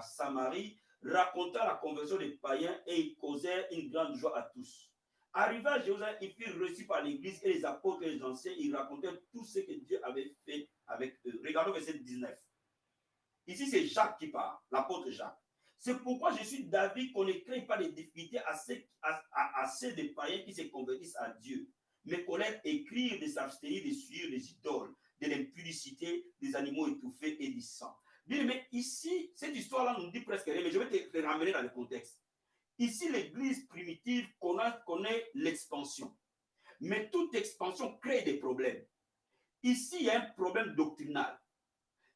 Samarie, racontant la conversion des païens, et ils causèrent une grande joie à tous. Arrivés à Jérusalem, ils furent reçus par l'Église et les apôtres et les anciens. Ils racontèrent tout ce que Dieu avait fait avec eux. Regardons verset 19. Ici, c'est Jacques qui parle, l'apôtre Jacques. C'est pourquoi je suis d'avis qu'on ne crée pas de difficultés à ceux des païens qui se convertissent à Dieu, mais qu'on leur écrire de s'abstenir de suivre les idoles, de l'impudicité, des animaux étouffés et du sang. Bien, mais ici, cette histoire-là nous dit presque rien, mais je vais te ramener dans le contexte. Ici, l'église primitive connaît l'expansion. Mais toute expansion crée des problèmes. Ici, il y a un problème doctrinal.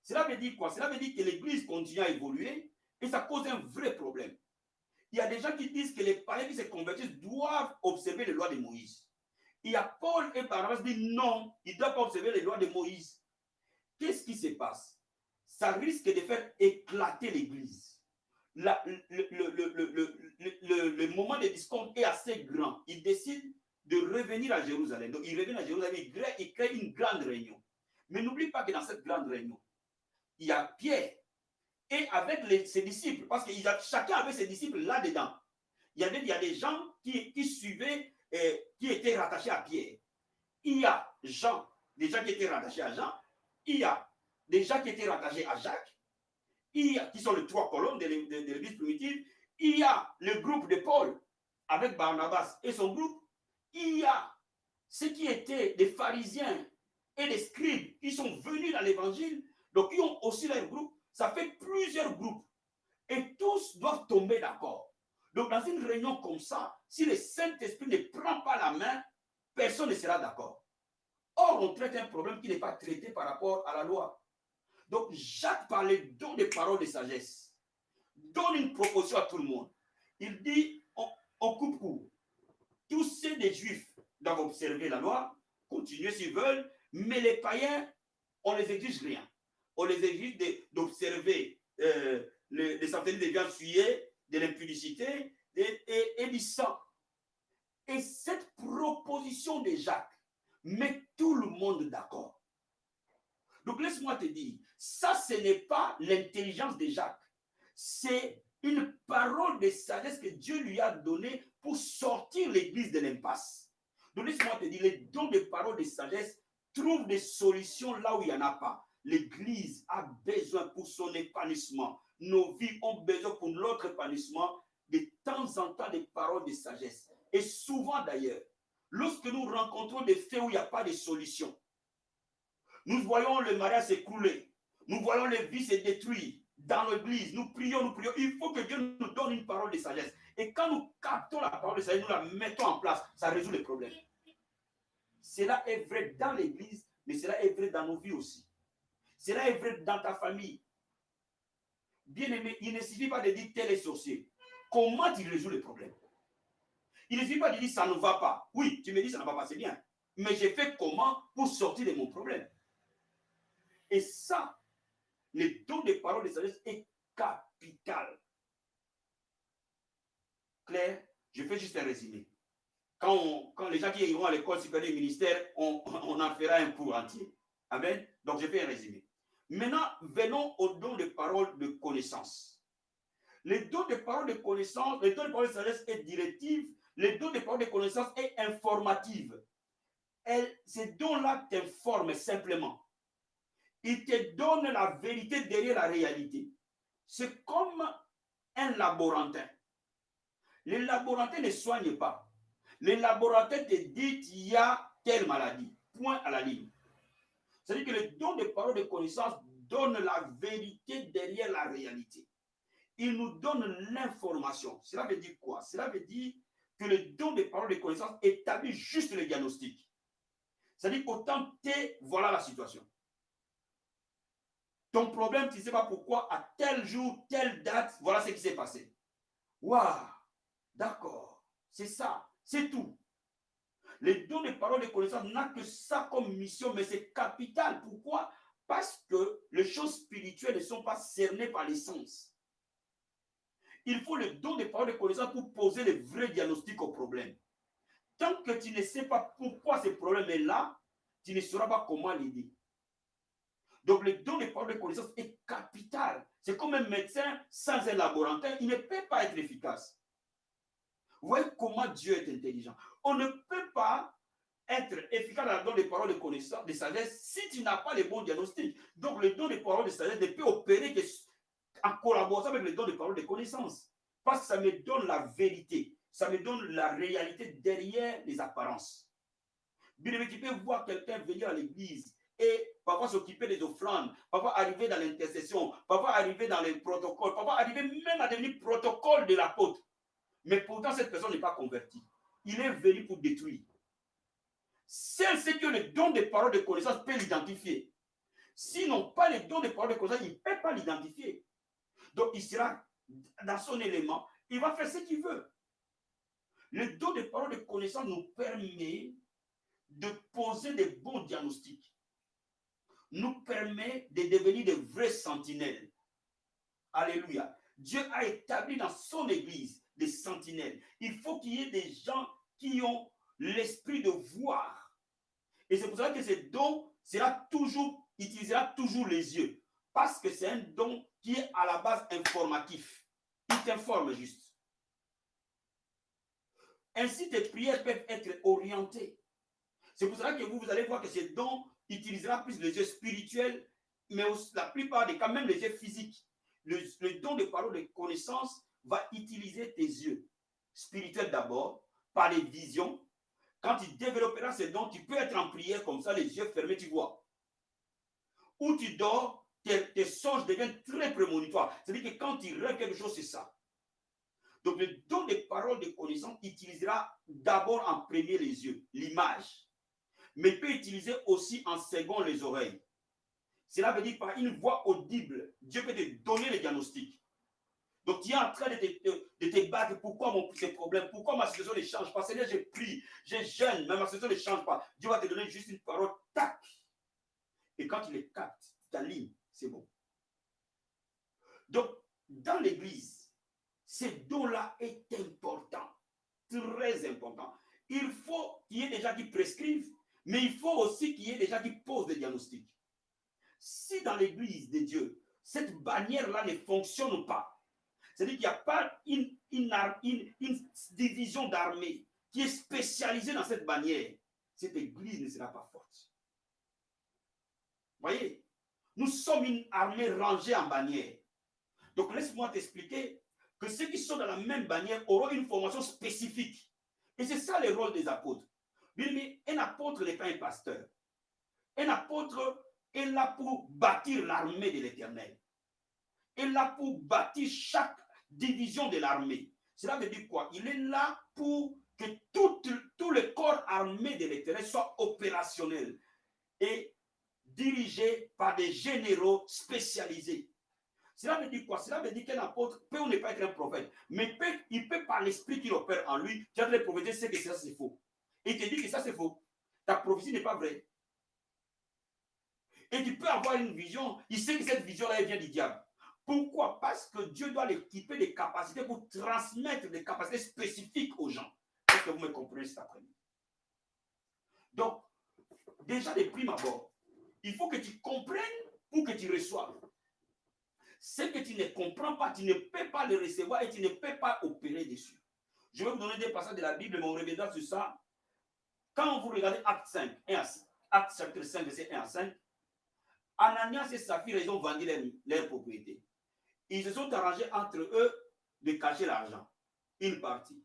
Cela veut dire quoi? Cela veut dire que l'église continue à évoluer et ça cause un vrai problème. Il y a des gens qui disent que les païens qui se convertissent doivent observer les lois de Moïse. Il y a Paul et Barnabas qui disent non, ils ne doivent pas observer les lois de Moïse. Qu'est-ce qui se passe? Ça risque de faire éclater l'église. Le moment de discorde est assez grand. Ils décident de revenir à Jérusalem. Donc, ils reviennent à Jérusalem, ils créent une grande réunion. Mais n'oublie pas que dans cette grande réunion, il y a Pierre et avec ses disciples, parce que chacun avait ses disciples là-dedans. Il y a des gens qui suivaient, qui étaient rattachés à Pierre. Il y a Jean, des gens qui étaient rattachés à Jean. Il y a des gens qui étaient rattachés à Jacques. Qui sont les trois colonnes de l'église primitive. Il y a le groupe de Paul avec Barnabas et son groupe. Il y a ceux qui étaient des pharisiens et des scribes qui sont venus dans l'évangile, donc ils ont aussi leur groupe. Ça fait plusieurs groupes et tous doivent tomber d'accord. Donc dans une réunion comme ça, si le Saint-Esprit ne prend pas la main, personne ne sera d'accord. Or, on traite un problème qui n'est pas traité par rapport à la loi. Donc, Jacques parlait, donne des paroles de sagesse. Donne une proposition à tout le monde. Il dit, on coupe court. Tous ceux des Juifs doivent observer la loi, continuer s'ils veulent, mais les païens, on ne les exige rien. On les exige d'observer les centaines de viandes souillées, de l'impudicité et du sang. Et cette proposition de Jacques met tout le monde d'accord. Donc, laisse-moi te dire, Ça, ce n'est pas l'intelligence de Jacques. C'est une parole de sagesse que Dieu lui a donnée pour sortir l'église de l'impasse. Donc, laisse-moi te dire, les dons de parole de sagesse trouvent des solutions là où il n'y en a pas. L'église a besoin pour son épanouissement. Nos vies ont besoin pour notre épanouissement de temps en temps des paroles de sagesse. Et souvent d'ailleurs, lorsque nous rencontrons des faits où il n'y a pas de solution, nous voyons le mariage s'écrouler, nous voyons les vies se détruire dans l'église, nous prions. Il faut que Dieu nous donne une parole de sagesse. Et quand nous captons la parole de sagesse, nous la mettons en place, ça résout les problèmes. Cela est vrai dans l'église, mais cela est vrai dans nos vies aussi. Cela est vrai dans ta famille. Bien aimé, il ne suffit pas de dire tel est sorcier. Comment tu résous le problème? Il ne suffit pas de dire ça ne va pas. Oui, tu me dis ça ne va pas, c'est bien. Mais j'ai fait comment pour sortir de mon problème? Et ça, le don de parole de sagesse est capital. Claire, je fais juste un résumé. Quand les gens qui iront à l'école supérieure du ministère, on en fera un cours entier. Amen. Donc, je fais un résumé. Maintenant, venons au don de parole de connaissance. Le don de parole de connaissance, le don de parole de sagesse est directive. Le don de parole de connaissance est informative. Ces dons-là t'informent simplement. Il te donne la vérité derrière la réalité. C'est comme un laborantin. Le laborantin ne soigne pas. Le laborantin te dit qu'il y a telle maladie. Point à la ligne. C'est-à-dire que le don de parole de connaissance donne la vérité derrière la réalité. Il nous donne l'information. Cela veut dire quoi? Cela veut dire que le don de parole de connaissance établit juste le diagnostic. C'est-à-dire autant T, voilà la situation. Ton problème, tu ne sais pas pourquoi, à tel jour, telle date, voilà ce qui s'est passé. Waouh, d'accord, c'est ça, c'est tout. Le don de parole de connaissance n'a que ça comme mission, mais c'est capital. Pourquoi? Parce que les choses spirituelles ne sont pas cernées par les sens. Il faut le don de parole de connaissance pour poser le vrai diagnostic au problème. Tant que tu ne sais pas pourquoi ce problème est là, tu ne sauras pas comment l'aider. Donc, le don de parole de connaissance est capital. C'est comme un médecin sans un laborantin, il ne peut pas être efficace. Vous voyez comment Dieu est intelligent. On ne peut pas être efficace dans le don de parole de connaissance, de sagesse, si tu n'as pas les bons diagnostics. Donc, le don de parole de sagesse ne peut opérer qu'en collaboration avec le don de parole de connaissance. Parce que ça me donne la vérité. Ça me donne la réalité derrière les apparences. Bien, tu peux voir quelqu'un venir à l'église et parfois s'occuper des offrandes, parfois arriver dans l'intercession, parfois arriver dans les protocoles, parfois arriver même à devenir protocole de l'apôtre. Mais pourtant, cette personne n'est pas convertie. Il est venu pour détruire. Seul ce que le don de parole de connaissance peut l'identifier. Sinon, pas le don de parole de connaissance, il ne peut pas l'identifier. Donc, il sera dans son élément, il va faire ce qu'il veut. Le don de parole de connaissance nous permet de poser des bons diagnostics, nous permet de devenir de vrais sentinelles. Alléluia. Dieu a établi dans son église des sentinelles. Il faut qu'il y ait des gens qui ont l'esprit de voir. Et c'est pour ça que ce don utilisera toujours les yeux. Parce que c'est un don qui est à la base informatif. Il t'informe juste. Ainsi, tes prières peuvent être orientées. C'est pour ça que vous allez voir que ce don utilisera plus les yeux spirituels, mais aussi, la plupart des cas, même les yeux physiques. Le don de parole de connaissance va utiliser tes yeux spirituels d'abord, par les visions. Quand tu développeras ce don, tu peux être en prière comme ça, les yeux fermés, tu vois. Ou tu dors, tes songes deviennent très prémonitoires. C'est-à-dire que quand tu rêves quelque chose, c'est ça. Donc le don de parole de connaissance utilisera d'abord en premier les yeux, l'image. Mais il peut utiliser aussi en second les oreilles. Cela veut dire par une voix audible, Dieu peut te donner le diagnostic. Donc tu es en train de te battre. Pourquoi ces problèmes? Pourquoi ma situation ne change pas? C'est-à-dire je prie, je jeûne, mais ma situation ne change pas. Dieu va te donner juste une parole, tac. Et quand tu les captes, ta ligne, c'est bon. Donc, dans l'église, ce don-là est important, très important. Il faut qu'il y ait des gens qui prescrivent, mais il faut aussi qu'il y ait des gens qui posent des diagnostics. si dans l'église de Dieu, cette bannière-là ne fonctionne pas, c'est-à-dire qu'il n'y a pas une division d'armée qui est spécialisée dans cette bannière, cette église ne sera pas forte. Vous voyez, nous sommes une armée rangée en bannière. Donc laisse-moi t'expliquer que ceux qui sont dans la même bannière auront une formation spécifique. Et c'est ça le rôle des apôtres. Mais un apôtre n'est pas un pasteur. Un apôtre est là pour bâtir l'armée de l'Éternel. Est là pour bâtir chaque division de l'armée. Cela veut dire quoi? Il est là pour que tout le corps armé de l'Éternel soit opérationnel et dirigé par des généraux spécialisés. Cela veut dire quoi? Cela veut dire qu'un apôtre peut ou ne pas être un prophète, mais il peut par l'esprit qu'il opère en lui, tu as les prophéties, c'est que ça c'est faux. Et il te dit que ça c'est faux. Ta prophétie n'est pas vraie. Et tu peux avoir une vision, il sait que cette vision-là vient du diable. Pourquoi? Parce que Dieu doit l'équiper des capacités pour transmettre des capacités spécifiques aux gens. Est-ce que vous me comprenez cet après-midi? Donc, déjà de prime abord, il faut que tu comprennes pour que tu reçoives. Ce que tu ne comprends pas, tu ne peux pas le recevoir et tu ne peux pas opérer dessus. Je vais vous donner des passages de la Bible, mais on reviendra sur ça. Quand vous regardez Acte 5, Acte chapitre 5, verset 1 à 5, Ananias et Saphir, ils ont vendu leur propriété. Ils se sont arrangés entre eux de cacher l'argent. Une partie.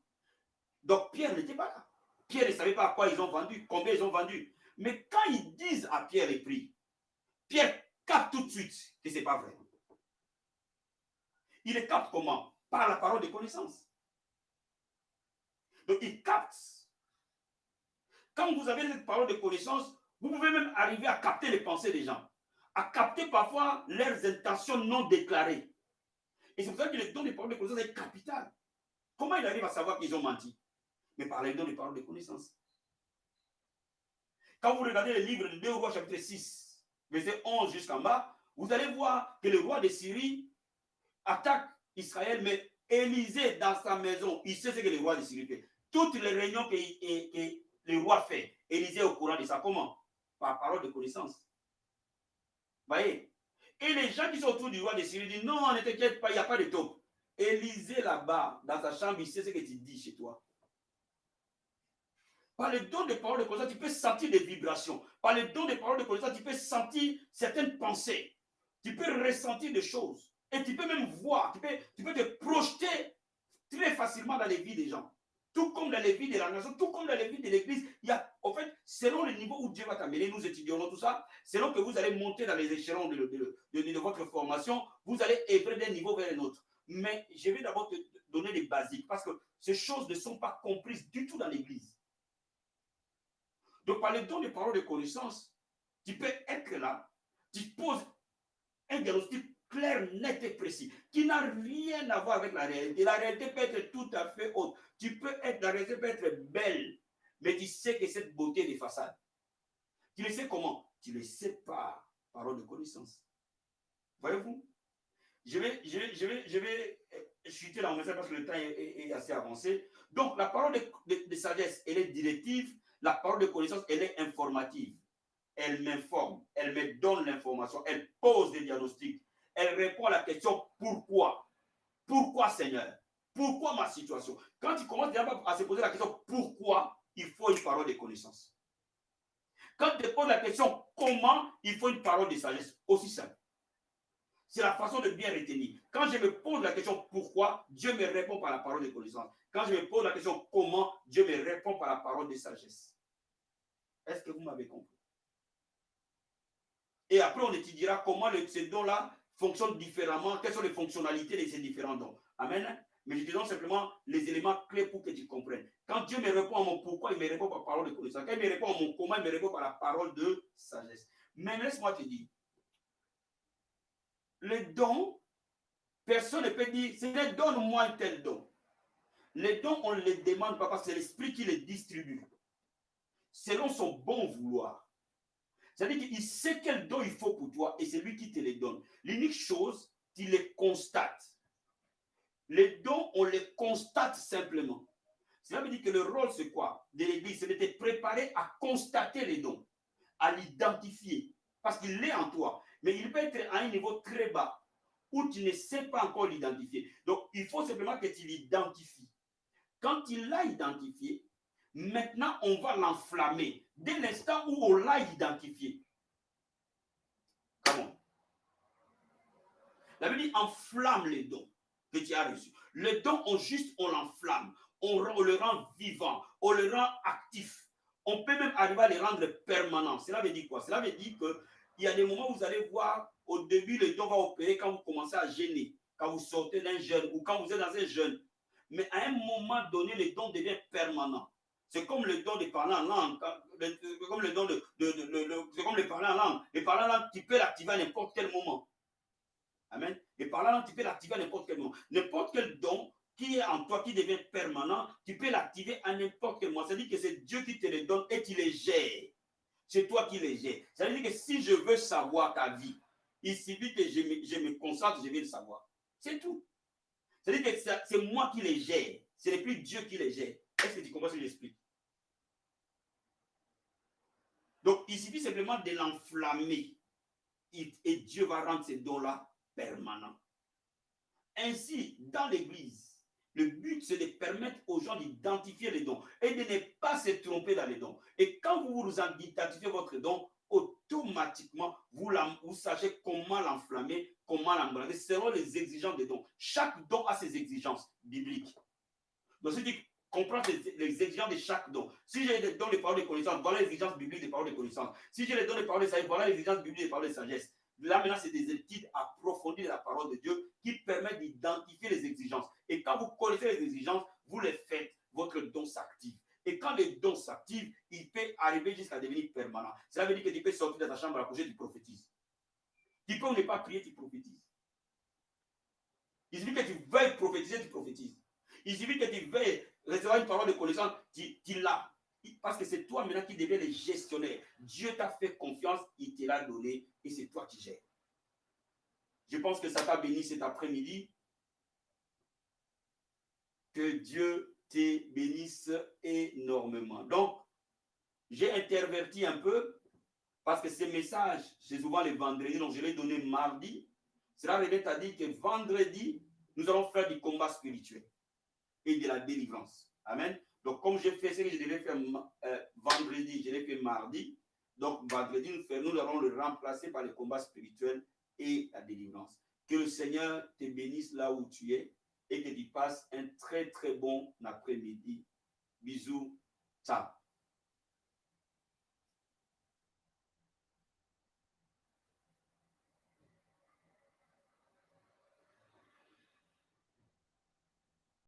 Donc Pierre n'était pas là. Pierre ne savait pas à quoi ils ont vendu, combien ils ont vendu. Mais quand ils disent à Pierre les prix, Pierre capte tout de suite que ce n'est pas vrai. Il les capte comment? Par la parole de connaissance. Donc il capte. Quand vous avez cette parole de connaissance, vous pouvez même arriver à capter les pensées des gens, à capter parfois leurs intentions non déclarées. Et c'est pour ça que le don des paroles de connaissance est capital. Comment il arrive à savoir qu'ils ont menti? Mais par le don des paroles de connaissance. Quand vous regardez le livre de 2 Rois chapitre 6, verset 11 jusqu'en bas, vous allez voir que le roi de Syrie attaque Israël, mais Élisée dans sa maison, il sait ce que le roi de Syrie fait. Toutes les réunions que le roi fait, Élisée est au courant de ça. Comment? Par parole de connaissance. Vous voyez? Et les gens qui sont autour du roi de Syrie disent non, ne t'inquiète pas, il n'y a pas de taupe. Élisée là-bas, dans sa chambre, il sait ce que tu dis chez toi. Par le don de paroles de connaissance, tu peux sentir des vibrations. Par le don de paroles de connaissance, tu peux sentir certaines pensées. Tu peux ressentir des choses. Et tu peux même voir, tu peux te projeter très facilement dans les vies des gens. Tout comme dans les vies de la nation, tout comme dans les vies de l'église, il y a, en fait, selon le niveau où Dieu va t'amener, nous étudierons tout ça, selon que vous allez monter dans les échelons de votre formation, vous allez œuvrer d'un niveau vers un autre. Mais je vais d'abord te donner les basiques, parce que ces choses ne sont pas comprises du tout dans l'église. Donc, par le don des paroles de connaissance, tu peux être là, tu poses un diagnostic clair, net et précis, qui n'a rien à voir avec la réalité. La réalité peut être tout à fait autre. La réalité peut être belle, mais tu sais que cette beauté est de façade. Tu le sais comment? Tu le sais par parole de connaissance. Voyez-vous? Je vais chuter dans mon message parce que le temps est assez avancé. Donc, la parole de sagesse, elle est directive. La parole de connaissance, elle est informative. Elle m'informe, elle me donne l'information, elle pose des diagnostics, elle répond à la question pourquoi? Pourquoi Seigneur? Pourquoi ma situation? Quand tu commences à se poser la question pourquoi, il faut une parole de connaissance. Quand tu te poses la question comment, il faut une parole de sagesse. Aussi simple. C'est la façon de bien retenir. Quand je me pose la question pourquoi, Dieu me répond par la parole de connaissance. Quand je me pose la question comment, Dieu me répond par la parole de sagesse. Est-ce que vous m'avez compris? Et après, on étudiera comment ces dons-là fonctionnent différemment, quelles sont les fonctionnalités de ces différents dons. Amen. Mais je te donne simplement les éléments clés pour que tu comprennes. Quand Dieu me répond à mon pourquoi, il me répond par la parole de connaissance. Quand il me répond à mon comment, il me répond par la parole de sagesse. Mais laisse-moi te dire, les dons, personne ne peut dire, c'est donne-moi un tel don. Les dons, on ne les demande pas parce que c'est l'esprit qui les distribue. Selon son bon vouloir. C'est-à-dire qu'il sait quel don il faut pour toi et c'est lui qui te les donne. L'unique chose, tu les constates. Les dons, on les constate simplement. Cela veut dire que le rôle, c'est quoi de l'Église? C'est de te préparer à constater les dons, à l'identifier, parce qu'il est en toi. Mais il peut être à un niveau très bas, où tu ne sais pas encore l'identifier. Donc, il faut simplement que tu l'identifies. Quand il l'a identifié, maintenant, on va l'enflammer. Dès l'instant où on l'a identifié. Comment? La Bible dit enflamme les dons que tu as reçus. Les dons, on l'enflamme. On le rend vivant. On le rend actif. On peut même arriver à les rendre permanents. Cela veut dire quoi? Cela veut dire qu'il y a des moments où vous allez voir, au début, le don va opérer quand vous commencez à gêner, quand vous sortez d'un jeûne ou quand vous êtes dans un jeûne. Mais à un moment donné, le don devient permanent. C'est comme le don de parler en langue. C'est comme le don c'est comme le parler en langue. Le parler en langue, tu peux l'activer à n'importe quel moment. Amen. Et par là, tu peux l'activer à n'importe quel moment. N'importe quel don qui est en toi, qui devient permanent, tu peux l'activer à n'importe quel moment. C'est-à-dire que c'est Dieu qui te le donne et tu les gères. C'est toi qui les gères. C'est-à-dire que si je veux savoir ta vie, il suffit que je me concentre, je vais le savoir. C'est tout. C'est-à-dire que c'est moi qui les gère. Ce n'est plus Dieu qui les gère. Est-ce que tu comprends ce que j'explique? Donc, il suffit simplement de l'enflammer. Et Dieu va rendre ces dons-là permanents. Ainsi, dans l'Église, le but, c'est de permettre aux gens d'identifier les dons et de ne pas se tromper dans les dons. Et quand vous identifiez votre don, automatiquement, vous sachez comment l'enflammer, comment l'embraser, selon les exigences des dons. Chaque don a ses exigences bibliques. Donc, c'est-à-dire comprendre les exigences de chaque don. Si j'ai des dons de paroles de connaissance, voilà les exigences bibliques des paroles de connaissance. Si j'ai les dons de paroles de sagesse, voilà les exigences bibliques des paroles de sagesse. Là, maintenant, c'est des études approfondies de la parole de Dieu qui permettent d'identifier les exigences. Et quand vous connaissez les exigences, vous les faites, votre don s'active. Et quand le don s'active, il peut arriver jusqu'à devenir permanent. Cela veut dire que tu peux sortir de ta chambre à coucher, tu prophétises. Tu peux ne pas prier, tu prophétises. Il suffit que tu veuilles prophétiser, tu prophétises. Il suffit que tu veuilles recevoir une parole de connaissance, tu l'as. Parce que c'est toi maintenant qui deviens le gestionnaire. Dieu t'a fait confiance, il te l'a donné et c'est toi qui gères. Je pense que ça t'a béni cet après-midi. Que Dieu te bénisse énormément. Donc, j'ai interverti un peu parce que ces messages, c'est souvent les vendredis, donc je l'ai donné mardi. Cela veut dire que vendredi, nous allons faire du combat spirituel et de la délivrance. Amen. Donc, comme j'ai fait ce que je devais faire vendredi, je l'ai fait mardi. Donc, vendredi, nous allons le remplacer par le combat spirituel et la délivrance. Que le Seigneur te bénisse là où tu es et que tu passes un très, très bon après-midi. Bisous. Ciao.